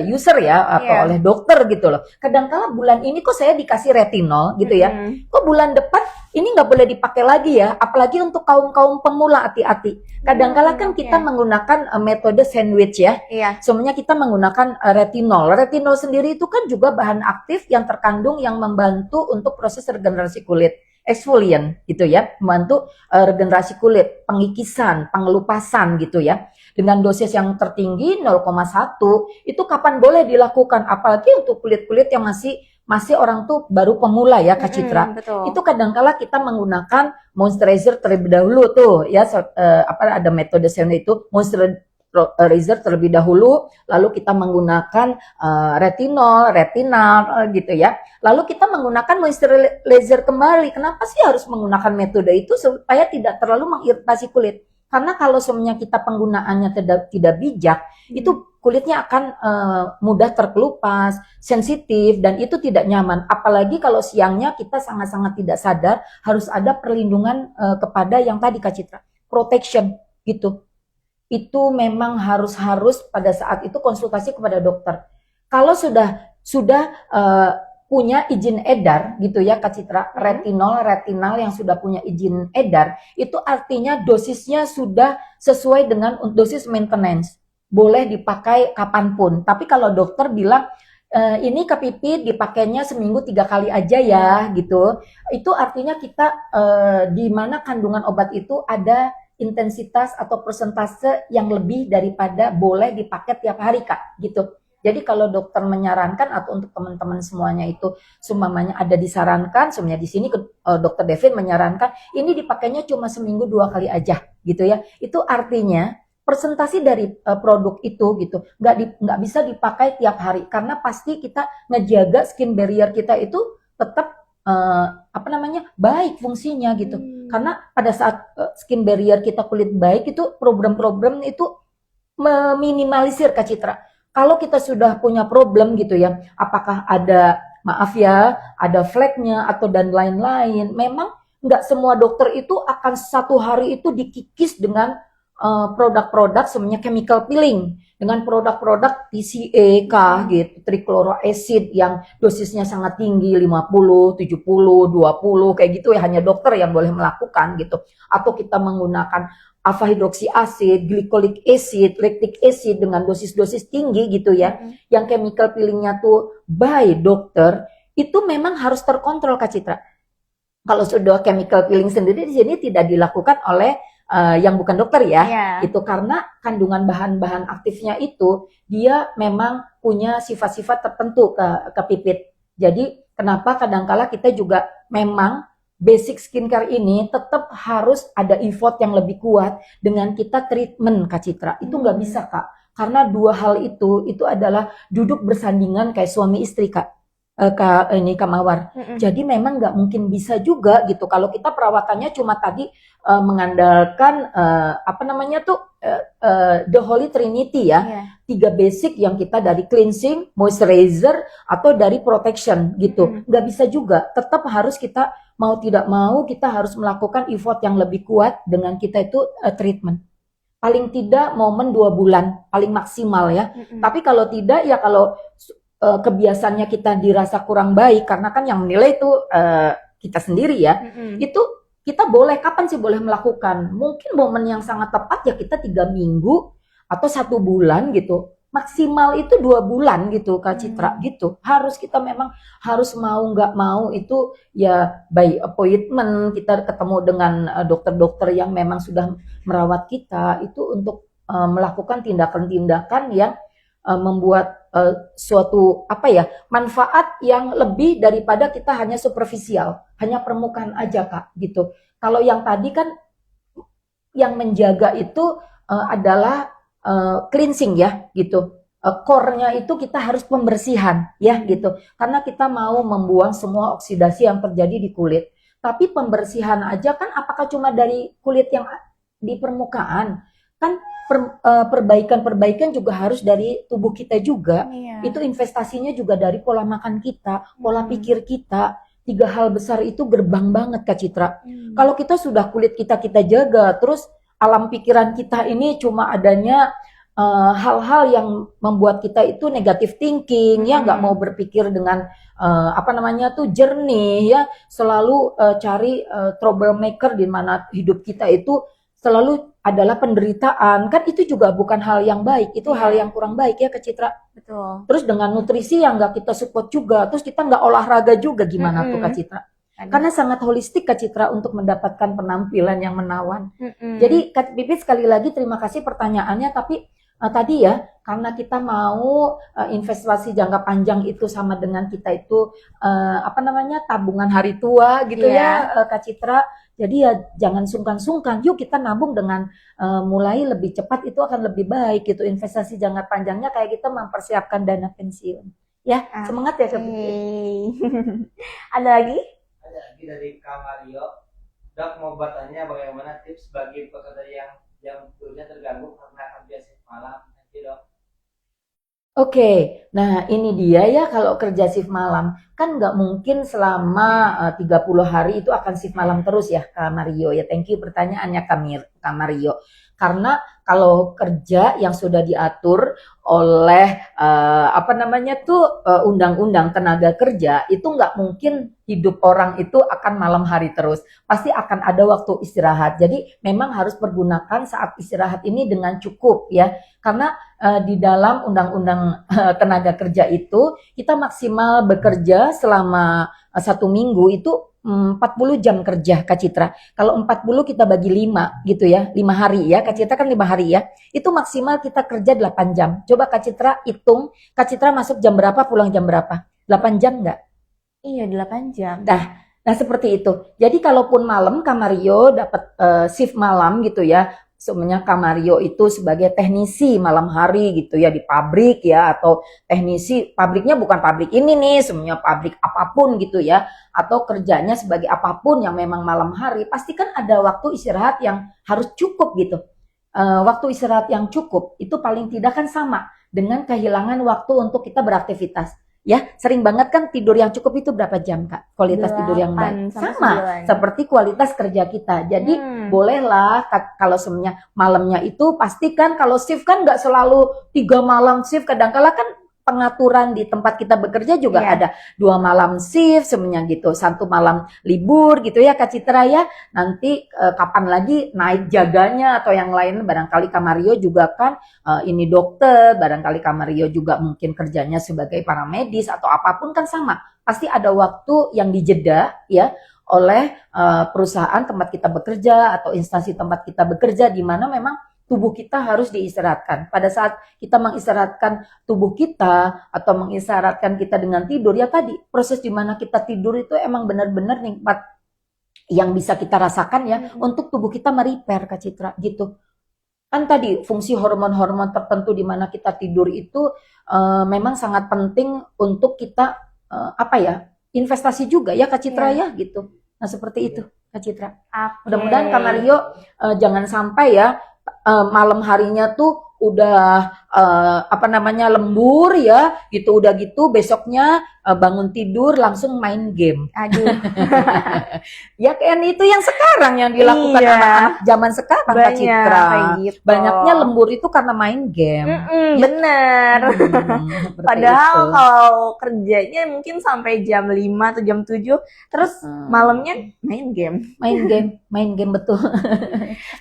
user ya atau oleh dokter gitu loh. Kadangkala bulan ini kok saya dikasih retinol gitu ya, kok bulan depan ini nggak boleh dipakai lagi ya, apalagi untuk kaum-kaum pemula, hati-hati. Kadangkala kan kita menggunakan metode sandwich ya, semuanya kita menggunakan retinol. Retinol sendiri itu kan juga bahan aktif yang terkandung yang membantu untuk proses regenerasi kulit. Exfoliant gitu ya, membantu regenerasi kulit, pengikisan, pengelupasan gitu ya. Dengan dosis yang tertinggi 0,1 itu kapan boleh dilakukan, apalagi untuk kulit-kulit yang masih orang tuh baru pemula ya Kak Citra. Itu kadangkala kita menggunakan moisturizer terlebih dahulu tuh ya, ada metode itu moisturizer terlebih dahulu, lalu kita menggunakan retinal gitu ya. Lalu kita menggunakan moisturizer kembali. Kenapa sih harus menggunakan metode itu? Supaya tidak terlalu mengiritasi kulit. Karena kalau semuanya kita penggunaannya tidak bijak, itu kulitnya akan mudah terkelupas, sensitif, dan itu tidak nyaman. Apalagi kalau siangnya kita sangat-sangat tidak sadar, harus ada perlindungan kepada yang tadi Kak Citra, protection gitu. Itu memang harus pada saat itu konsultasi kepada dokter. Kalau sudah punya izin edar gitu ya Kak Citra, retinal yang sudah punya izin edar, itu artinya dosisnya sudah sesuai dengan dosis maintenance. Boleh dipakai kapanpun. Tapi kalau dokter bilang ini Kak Pipit dipakainya seminggu 3 kali aja ya gitu, itu artinya kita di mana kandungan obat itu ada intensitas atau persentase yang lebih daripada boleh dipakai tiap hari Kak gitu. Jadi kalau dokter menyarankan atau untuk teman-teman semuanya itu semuanya ada disarankan, semuanya di sini Dokter Devin menyarankan ini dipakainya cuma seminggu 2 kali aja gitu ya. Itu artinya presentasi dari produk itu gitu nggak bisa dipakai tiap hari karena pasti kita ngejaga skin barrier kita itu tetap baik fungsinya gitu. Karena pada saat skin barrier kita kulit baik itu problem-problem itu meminimalisir Kak Citra. Kalau kita sudah punya problem gitu ya, apakah ada ada fleknya atau dan lain-lain, memang nggak semua dokter itu akan 1 hari itu dikikis dengan produk-produk semuanya chemical peeling dengan produk-produk TCA gitu, trichloroacid yang dosisnya sangat tinggi 50, 70, 20 kayak gitu ya, hanya dokter yang boleh melakukan gitu. Atau kita menggunakan alpha hidroksi acid, glycolic acid, lactic acid dengan dosis-dosis tinggi gitu ya. Yang chemical peelingnya tuh by dokter itu memang harus terkontrol Kak Citra. Kalau sudah chemical peeling sendiri di sini tidak dilakukan oleh yang bukan dokter ya, itu karena kandungan bahan-bahan aktifnya itu dia memang punya sifat-sifat tertentu ke Pipit. Jadi kenapa kadangkala kita juga memang basic skincare ini tetap harus ada effort yang lebih kuat dengan kita treatment Kak Citra. Itu nggak bisa Kak, karena 2 hal itu adalah duduk bersandingan kayak suami istri Kak. Kak Mawar. Jadi memang nggak mungkin bisa juga gitu kalau kita perawatannya cuma tadi mengandalkan the Holy Trinity ya, 3 basic yang kita dari cleansing, moisturizer atau dari protection gitu. Nggak bisa juga, tetap harus kita mau tidak mau kita harus melakukan effort yang lebih kuat dengan kita itu treatment. Paling tidak momen 2 bulan paling maksimal ya. Tapi kalau tidak ya kalau kebiasaannya kita dirasa kurang baik karena kan yang menilai itu kita sendiri ya, itu kita boleh kapan sih boleh melakukan? Mungkin momen yang sangat tepat ya kita 3 minggu atau 1 bulan gitu. Maksimal itu 2 bulan gitu Kak Citra gitu. Harus kita memang harus mau nggak mau itu ya by appointment kita ketemu dengan dokter-dokter yang memang sudah merawat kita itu untuk melakukan tindakan-tindakan yang membuat suatu manfaat yang lebih daripada kita hanya superficial, hanya permukaan aja Kak gitu. Kalau yang tadi kan yang menjaga itu adalah cleansing ya gitu. Core-nya itu kita harus pembersihan ya gitu. Karena kita mau membuang semua oksidasi yang terjadi di kulit. Tapi pembersihan aja kan apakah cuma dari kulit yang di permukaan? Kan perbaikan-perbaikan juga harus dari tubuh kita juga. Itu investasinya juga dari pola makan kita, pola pikir kita. 3 hal besar itu gerbang banget Kak Citra. Kalau kita sudah kulit kita jaga, terus alam pikiran kita ini cuma adanya hal-hal yang membuat kita itu negative thinking ya, nggak mau berpikir dengan jernih ya, selalu cari troublemaker di mana hidup kita itu selalu adalah penderitaan, kan itu juga bukan hal yang baik, itu hal yang kurang baik ya Kak Citra. Betul. Terus dengan nutrisi yang nggak kita support juga, terus kita nggak olahraga juga, gimana tuh Kak Citra? Karena sangat holistik Kak Citra untuk mendapatkan penampilan yang menawan. Jadi Kak Pipit sekali lagi terima kasih pertanyaannya, tapi tadi ya karena kita mau investasi jangka panjang itu sama dengan kita itu tabungan hari tua gitu ya Kak Citra. Jadi ya jangan sungkan-sungkan, yuk kita nabung dengan mulai lebih cepat itu akan lebih baik gitu. Investasi jangka panjangnya kayak kita mempersiapkan dana pensiun. Ya, semangat ya Kak Pipit. Ada lagi? Ada lagi dari Kak Mario. Dok mau bertanya bagaimana tips bagi pekerja yang tidurnya terganggu karena kerja shift malam. Nanti Dok. Oke, nah ini dia ya kalau kerja shift malam kan nggak mungkin selama 30 hari itu akan shift malam terus ya Kak Mario ya. Thank you pertanyaannya Kak Mario. Karena kalau kerja yang sudah diatur oleh undang-undang tenaga kerja itu nggak mungkin hidup orang itu akan malam hari terus. Pasti akan ada waktu istirahat. Jadi memang harus pergunakan saat istirahat ini dengan cukup ya. Karena di dalam undang-undang tenaga kerja itu kita maksimal bekerja selama 1 minggu itu 40 jam kerja Kak Citra. Kalau 40 kita bagi 5 gitu ya, 5 hari ya. Kak Citra kan 5 hari ya. Itu maksimal kita kerja 8 jam. Coba Kak Citra hitung, Kak Citra masuk jam berapa, pulang jam berapa? 8 jam enggak? Iya, 8 jam. Nah seperti itu. Jadi kalaupun malam Kak Mario dapat shift malam gitu ya. Sebenarnya Kak Mario itu sebagai teknisi malam hari gitu ya di pabrik ya, atau teknisi pabriknya bukan pabrik ini nih, sebenarnya pabrik apapun gitu ya, atau kerjanya sebagai apapun yang memang malam hari, pasti kan ada waktu istirahat yang harus cukup gitu. Waktu istirahat yang cukup itu paling tidak kan sama dengan kehilangan waktu untuk kita beraktivitas. Ya, sering banget kan tidur yang cukup itu berapa jam Kak? Kualitas tidur yang baik. Sama seperti kualitas kerja kita. Jadi bolehlah kalau sebenarnya malamnya itu pastikan kalau shift kan nggak selalu 3 malam shift, kadang-kala kan pengaturan di tempat kita bekerja juga ada 2 malam shift sebenarnya gitu, 1 malam libur gitu ya Kak Citra ya. Nanti kapan lagi naik jaganya atau yang lain, barangkali Kak Mario juga kan ini dokter, barangkali Kak Mario juga mungkin kerjanya sebagai paramedis atau apapun kan sama. Pasti ada waktu yang dijeda ya oleh perusahaan tempat kita bekerja atau instansi tempat kita bekerja di mana memang tubuh kita harus diistirahatkan. Pada saat kita mengistirahatkan tubuh kita atau mengistirahatkan kita dengan tidur, ya tadi proses di mana kita tidur itu emang benar-benar nikmat yang bisa kita rasakan ya untuk tubuh kita merepair Kak Citra gitu. Kan tadi fungsi hormon-hormon tertentu di mana kita tidur itu memang sangat penting untuk kita investasi juga ya Kak Citra ya gitu. Nah seperti itu Kak Citra. Mudah-mudahan Kak Mario jangan sampai ya malam harinya tuh udah apa namanya lembur ya, gitu udah gitu besoknya bangun tidur langsung main game. Aduh. Ya kan itu yang sekarang yang dilakukan Iya. anak-anak zaman sekarang Kak Banyak Citra. kayak gitu. Banyaknya lembur itu karena main game. Ya. Bener. Seperti Padahal itu. kalau kerjanya mungkin sampai jam 5 atau jam 7, terus malamnya main game. Main game betul.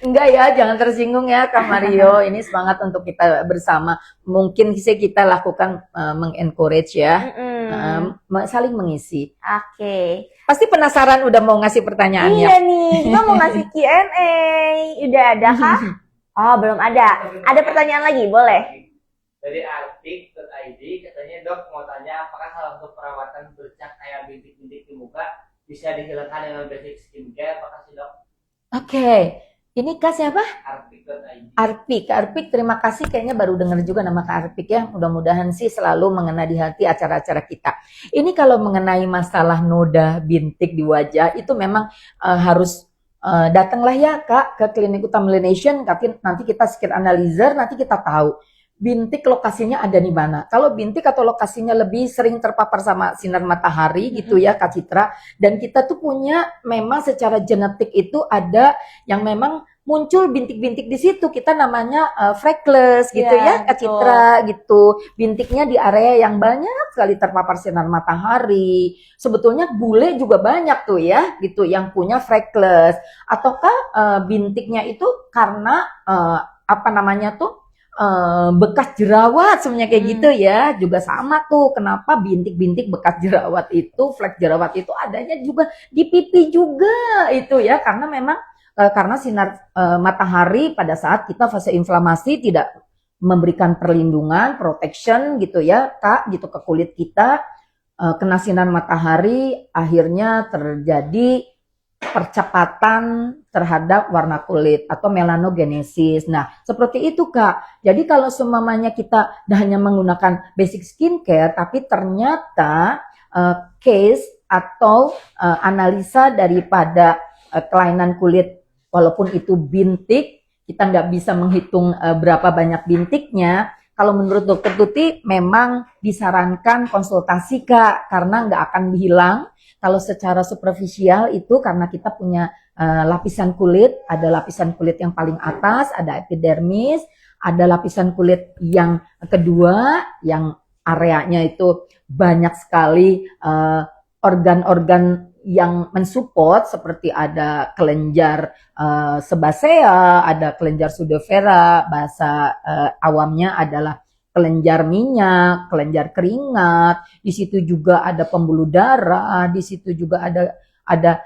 Enggak ya, jangan tersinggung ya Kak Mario. Ini semangat untuk kita bersama. Mungkin sih kita lakukan mengencourage ya, saling mengisi. Oke. Pasti penasaran udah mau ngasih pertanyaannya. Iya nih, kita mau ngasih Q&A. Udah ada kah? Oh, belum ada. Ada pertanyaan lagi, boleh? Dari artik.id katanya, Dok mau tanya apakah salah satu perawatan bercak kayak bintik-bintik di muka bisa dihilangkan dengan basic skincare? Apakah sih, Dok? Oke. Ini Kak siapa? Artik.id. Arpik, terima kasih. Kayaknya baru dengar juga nama Kak Arpik ya. Mudah-mudahan sih selalu mengena di hati acara-acara kita. Ini kalau mengenai masalah noda bintik di wajah, itu memang harus datanglah ya Kak ke klinik Utama Melanation. Nanti kita skin analyzer, nanti kita tahu bintik lokasinya ada di mana. Kalau bintik atau lokasinya lebih sering terpapar sama sinar matahari gitu ya Kak Citra. Dan kita tuh punya memang secara genetik itu ada yang memang muncul bintik-bintik di situ. Kita namanya freckles gitu ya Kak Citra gitu. Bintiknya di area yang banyak sekali terpapar sinar matahari. Sebetulnya bule juga banyak tuh ya gitu yang punya freckles. Ataukah bintiknya itu karena apa namanya tuh bekas jerawat sebenarnya kayak gitu ya, juga sama tuh kenapa bintik-bintik bekas jerawat itu, flek jerawat itu adanya juga di pipi juga itu ya, karena memang karena sinar matahari pada saat kita fase inflamasi tidak memberikan perlindungan, protection gitu ya Kak, gitu ke kulit kita, kena sinar matahari akhirnya terjadi percepatan terhadap warna kulit atau melanogenesis. Nah, seperti itu Kak. Jadi kalau semuanya kita hanya menggunakan basic skincare, tapi ternyata case atau analisa daripada kelainan kulit, walaupun itu bintik, kita nggak bisa menghitung berapa banyak bintiknya. Kalau menurut Dokter Tuti memang disarankan konsultasi Kak, karena nggak akan hilang. Kalau secara superficial itu karena kita punya lapisan kulit, ada lapisan kulit yang paling atas, ada epidermis, ada lapisan kulit yang kedua, yang areanya itu banyak sekali organ-organ yang mensupport, seperti ada kelenjar sebasea, ada kelenjar pseudophora, bahasa awamnya adalah kelenjar minyak, kelenjar keringat, di situ juga ada pembuluh darah, di situ juga ada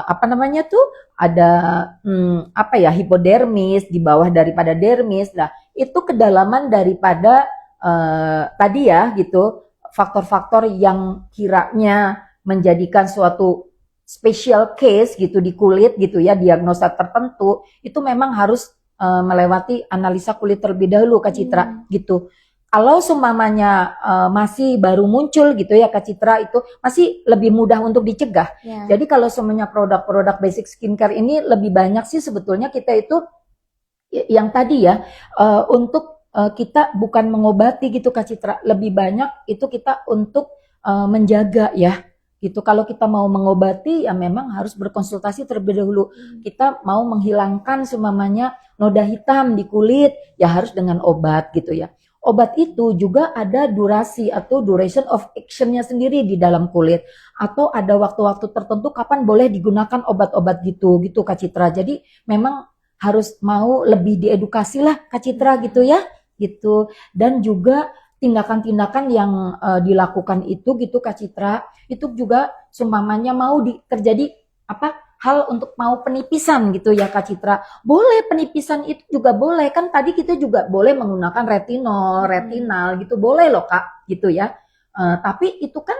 apa namanya tuh, ada apa ya, hipodermis di bawah daripada dermis. Nah, itu kedalaman daripada tadi ya gitu, faktor-faktor yang kiranya menjadikan suatu special case gitu di kulit gitu ya, diagnosa tertentu, itu memang harus melewati analisa kulit terlebih dahulu Kak Citra gitu. Kalau seumpamanya masih baru muncul gitu ya Kak Citra, itu masih lebih mudah untuk dicegah. Jadi kalau semuanya produk-produk basic skincare ini lebih banyak sih sebetulnya kita itu yang tadi ya untuk kita bukan mengobati gitu Kak Citra, lebih banyak itu kita untuk menjaga ya. Gitu. Kalau kita mau mengobati ya memang harus berkonsultasi terlebih dahulu. Kita mau menghilangkan seumpamanya noda hitam di kulit ya harus dengan obat gitu ya. Obat itu juga ada durasi atau duration of action-nya sendiri di dalam kulit, atau ada waktu-waktu tertentu kapan boleh digunakan obat-obat gitu Kak Citra. Jadi memang harus mau lebih diedukasi lah Kak Citra gitu ya gitu. Dan juga tindakan-tindakan yang dilakukan itu gitu Kak Citra, itu juga seumpamanya mau terjadi apa hal untuk mau penipisan gitu ya Kak Citra, boleh penipisan itu juga boleh, kan tadi kita juga boleh menggunakan retinal gitu, boleh loh Kak gitu ya. Tapi itu kan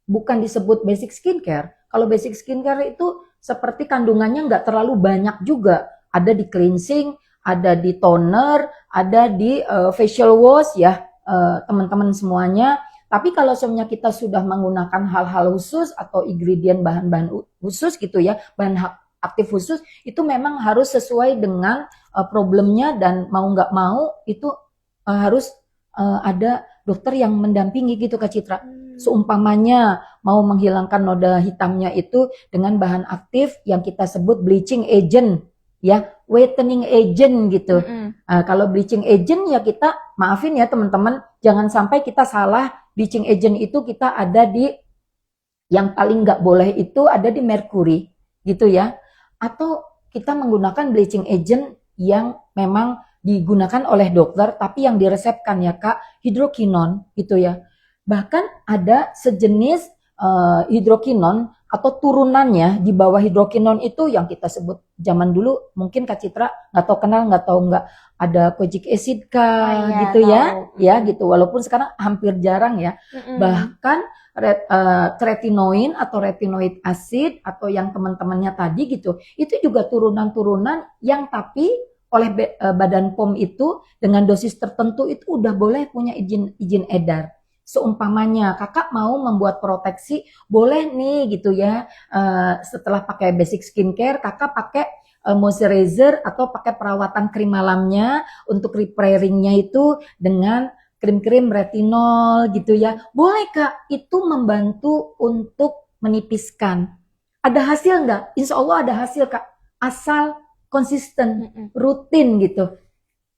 bukan disebut basic skincare. Kalau basic skincare itu seperti kandungannya nggak terlalu banyak juga, ada di cleansing, ada di toner, ada di facial wash ya teman-teman semuanya. Tapi kalau semuanya kita sudah menggunakan hal-hal khusus atau ingredient bahan-bahan khusus gitu ya, bahan aktif khusus, itu memang harus sesuai dengan problemnya, dan mau nggak mau itu harus ada dokter yang mendampingi gitu Kak Citra. Seumpamanya mau menghilangkan noda hitamnya itu dengan bahan aktif yang kita sebut bleaching agent, ya, whitening agent gitu. Kalau bleaching agent ya kita maafin ya teman-teman, jangan sampai kita salah. Bleaching agent itu kita ada di yang paling nggak boleh itu ada di merkuri gitu ya. Atau kita menggunakan bleaching agent yang memang digunakan oleh dokter tapi yang diresepkan ya Kak, hidrokinon gitu ya. Bahkan ada sejenis hidrokinon atau turunannya di bawah hidrokinon itu yang kita sebut zaman dulu mungkin Kak Citra nggak tahu kenal nggak tahu nggak ada kojic acid kah gitu ya gitu walaupun sekarang hampir jarang ya. Bahkan tretinoin atau retinoid acid atau yang teman-temannya tadi gitu itu juga turunan-turunan yang tapi oleh Badan POM itu dengan dosis tertentu itu udah boleh punya izin edar. Seumpamanya kakak mau membuat proteksi boleh nih gitu ya, setelah pakai basic skincare kakak pakai moisturizer atau pakai perawatan krim malamnya untuk repairingnya itu dengan krim-krim retinol gitu ya, boleh Kak, itu membantu untuk menipiskan. Ada hasil nggak? Insya Allah ada hasil Kak, asal konsisten, rutin gitu.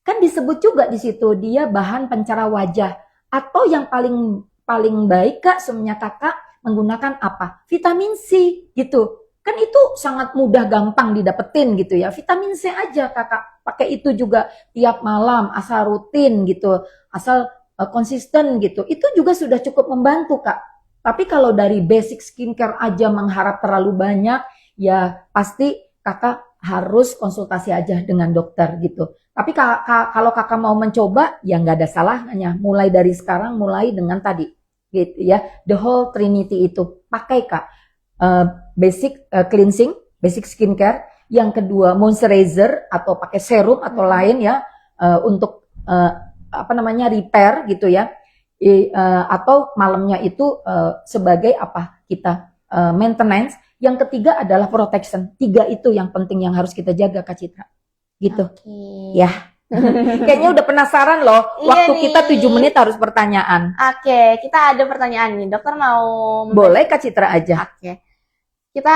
Kan disebut juga di situ dia bahan pencerah wajah. Atau yang paling baik Kak, semuanya kakak menggunakan apa? Vitamin C gitu. Kan itu sangat mudah gampang didapetin gitu ya. Vitamin C aja kakak pakai itu juga tiap malam asal rutin gitu. Asal konsisten gitu. Itu juga sudah cukup membantu Kak. Tapi kalau dari basic skincare aja mengharap terlalu banyak, ya pasti kakak harus konsultasi aja dengan dokter gitu. Tapi kalau kakak mau mencoba, ya nggak ada salahnya. Mulai dari sekarang, mulai dengan tadi, gitu ya. The whole trinity itu pakai Kak. Basic cleansing, basic skincare. Yang kedua moisturizer atau pakai serum atau lain ya untuk repair gitu ya. Atau malamnya itu sebagai apa kita maintenance. Yang ketiga adalah protection. 3 itu yang penting yang harus kita jaga Kak Citra. Gitu. Ya. Kayaknya udah penasaran loh. Waktu kita 7 menit harus pertanyaan. Oke, kita ada pertanyaan nih. Dokter mau boleh Kak Citra aja. Oke. Kita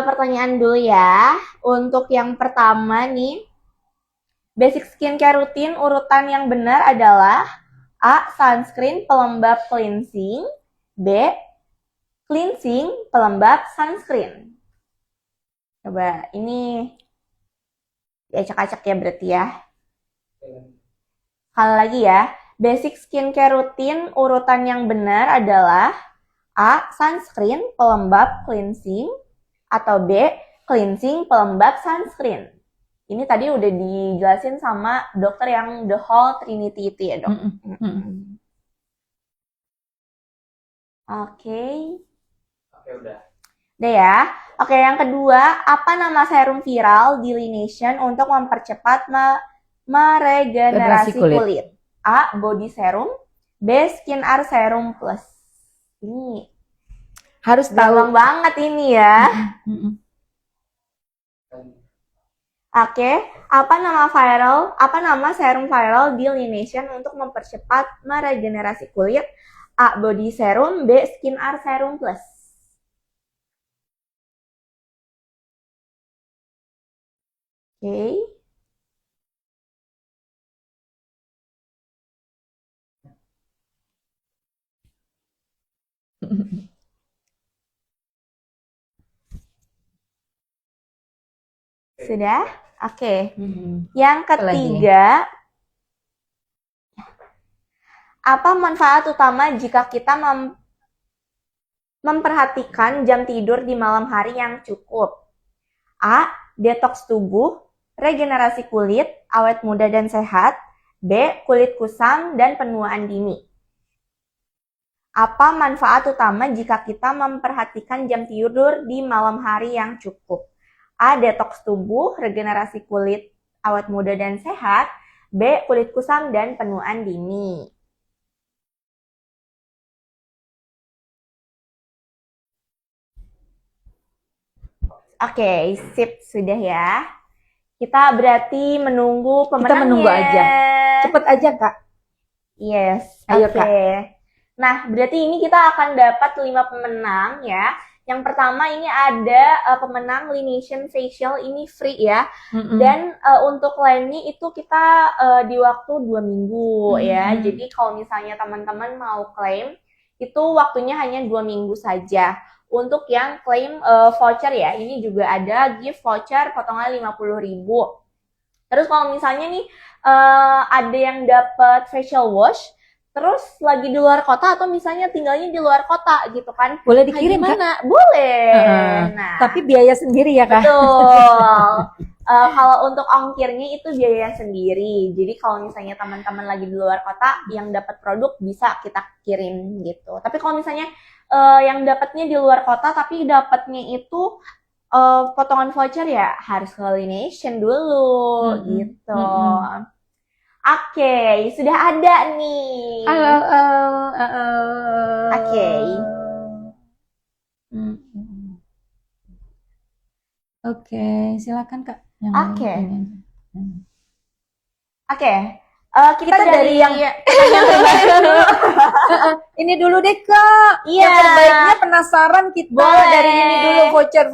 pertanyaan dulu ya. Untuk yang pertama nih, basic skincare rutin urutan yang benar adalah A. Sunscreen pelembab cleansing, B. Cleansing pelembab sunscreen. Coba ini diacak-acak ya berarti ya. Sekali lagi ya, basic skincare rutin urutan yang benar adalah A. Sunscreen pelembab cleansing atau B. Cleansing pelembab sunscreen. Ini tadi udah dijelasin sama dokter yang the whole trinity itu ya dok. Oke. Oke udah. Udah ya. Oke, yang kedua, apa nama serum viral di Laneige untuk mempercepat meregenerasi kulit? A. Body serum, B. Skin Art Serum Plus. Ini harus gampang banget ini ya. Oke, apa nama serum viral di Laneige untuk mempercepat meregenerasi kulit? A. Body serum, B. Skin Art Serum Plus. Oke. Sudah? Oke. Yang ketiga, apa manfaat utama jika kita memperhatikan jam tidur di malam hari yang cukup? A. Detoks tubuh, regenerasi kulit, awet muda dan sehat. B. Kulit kusam dan penuaan dini. Apa manfaat utama jika kita memperhatikan jam tidur di malam hari yang cukup? A. Detoks tubuh, regenerasi kulit, awet muda dan sehat. B. Kulit kusam dan penuaan dini. Oke, sip, sudah ya. Kita berarti menunggu pemenangnya. Kita menunggu aja. Cepet aja Kak. Yes, Ayo, oke. Nah, berarti ini kita akan dapat 5 pemenang ya. Yang pertama ini ada pemenang Laination Facial, ini free ya. Dan untuk klaimnya itu kita di waktu 2 minggu ya. Jadi kalau misalnya teman-teman mau klaim, itu waktunya hanya 2 minggu saja. Untuk yang klaim voucher ya, ini juga ada gift voucher potongan 50.000. Terus kalau misalnya nih ada yang dapat facial wash, terus lagi di luar kota atau misalnya tinggalnya di luar kota gitu kan, Boleh dikirim kan? gimana? Boleh. Nah, Tapi biaya sendiri ya Kak? betul. Kalau untuk ongkirnya itu biaya sendiri. Jadi kalau misalnya teman-teman lagi di luar kota yang dapat produk bisa kita kirim gitu. Tapi kalau misalnya yang dapatnya di luar kota tapi dapatnya itu potongan voucher ya harus ke Laination dulu gitu. Oke, sudah ada nih. Oke. Oke, silakan Kak. Oke. Oke. Kita dari yang Ini dulu deh Kak. Iya. Yang terbaiknya penasaran kita. Boleh. Dari ini dulu voucher.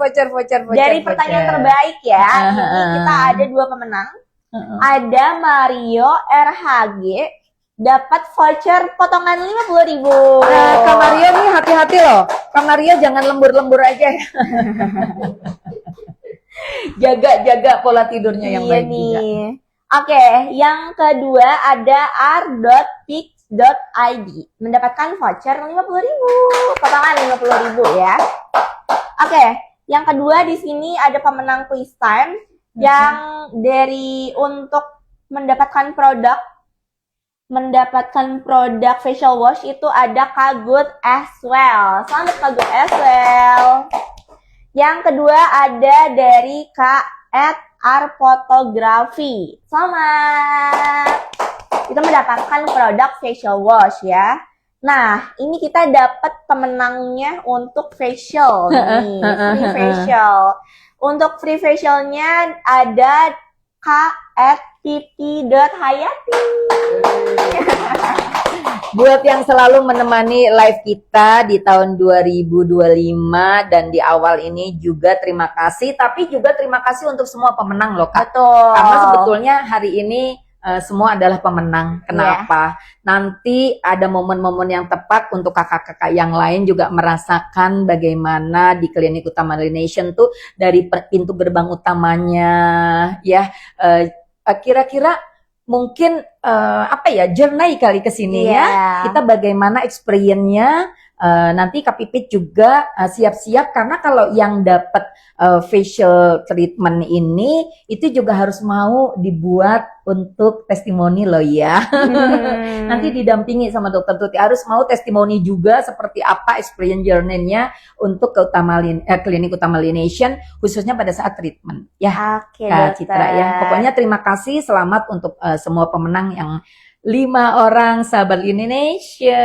dari pertanyaan terbaik ya. Ini kita ada 2 pemenang. Ada Mario RHG dapat voucher potongan 50.000. Kak Mario nih hati-hati loh. Kak Mario jangan lembur-lembur aja. Jaga pola tidurnya yang baik juga. Oke, yang kedua ada r.pix.id mendapatkan voucher 50.000, potongan 50.000 ya. Oke, yang kedua di sini ada pemenang quiz time yang dari untuk mendapatkan produk facial wash itu ada Kagut as well. Selamat Kagut as well. Yang kedua ada dari Kak @arfotografi. Selamat. Kita mendapatkan produk facial wash ya. Nah, ini kita dapat pemenangnya untuk facial nih, free facial. Untuk free facialnya ada k@titi.hayati. Buat yang selalu menemani live kita di tahun 2025 dan di awal ini juga terima kasih. Tapi juga terima kasih untuk semua pemenang loh Kak. Betul. Karena sebetulnya hari ini semua adalah pemenang. Kenapa? Nanti ada momen-momen yang tepat untuk kakak-kakak yang lain juga merasakan bagaimana di Klinik Utama Laination tuh dari pintu gerbang utamanya ya. Kira-kira mungkin journey kali ke sini ya. Kita bagaimana experience-nya. Nanti Kak Pipit juga siap-siap karena kalau yang dapat facial treatment ini itu juga harus mau dibuat untuk testimoni loh ya. Nanti didampingi sama Dokter Tuti, harus mau testimoni juga seperti apa experience journey-nya untuk Klinik Utama Laination khususnya pada saat treatment ya. Oke, Kak Citra ya. Pokoknya terima kasih, selamat untuk semua pemenang yang 5 orang sahabat Laination.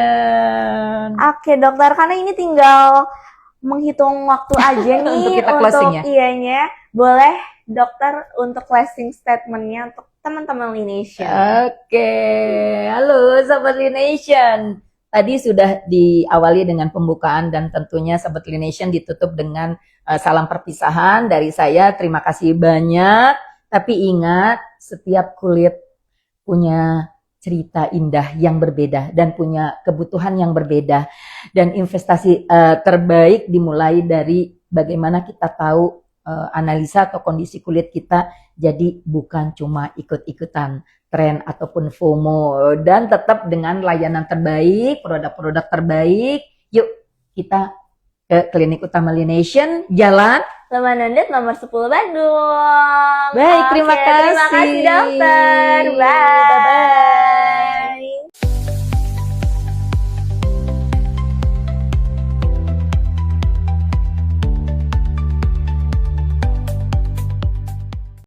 Oke dokter, karena ini tinggal menghitung waktu aja nih untuk kita closing ya. Ianya. Boleh dokter untuk closing statementnya untuk teman-teman Laination. Oke, halo sahabat Laination. Tadi sudah diawali dengan pembukaan dan tentunya sahabat Laination ditutup dengan salam perpisahan dari saya. Terima kasih banyak. Tapi ingat, setiap kulit punya cerita indah yang berbeda dan punya kebutuhan yang berbeda, dan investasi terbaik dimulai dari bagaimana kita tahu analisa atau kondisi kulit kita, jadi bukan cuma ikut-ikutan tren ataupun FOMO, dan tetap dengan layanan terbaik, produk-produk terbaik. Yuk kita ke Klinik Utama Laination, Jalan Lemanundet nomor 10 Bandung. Baik, terima kasih. Terima kasih dokter. Bye.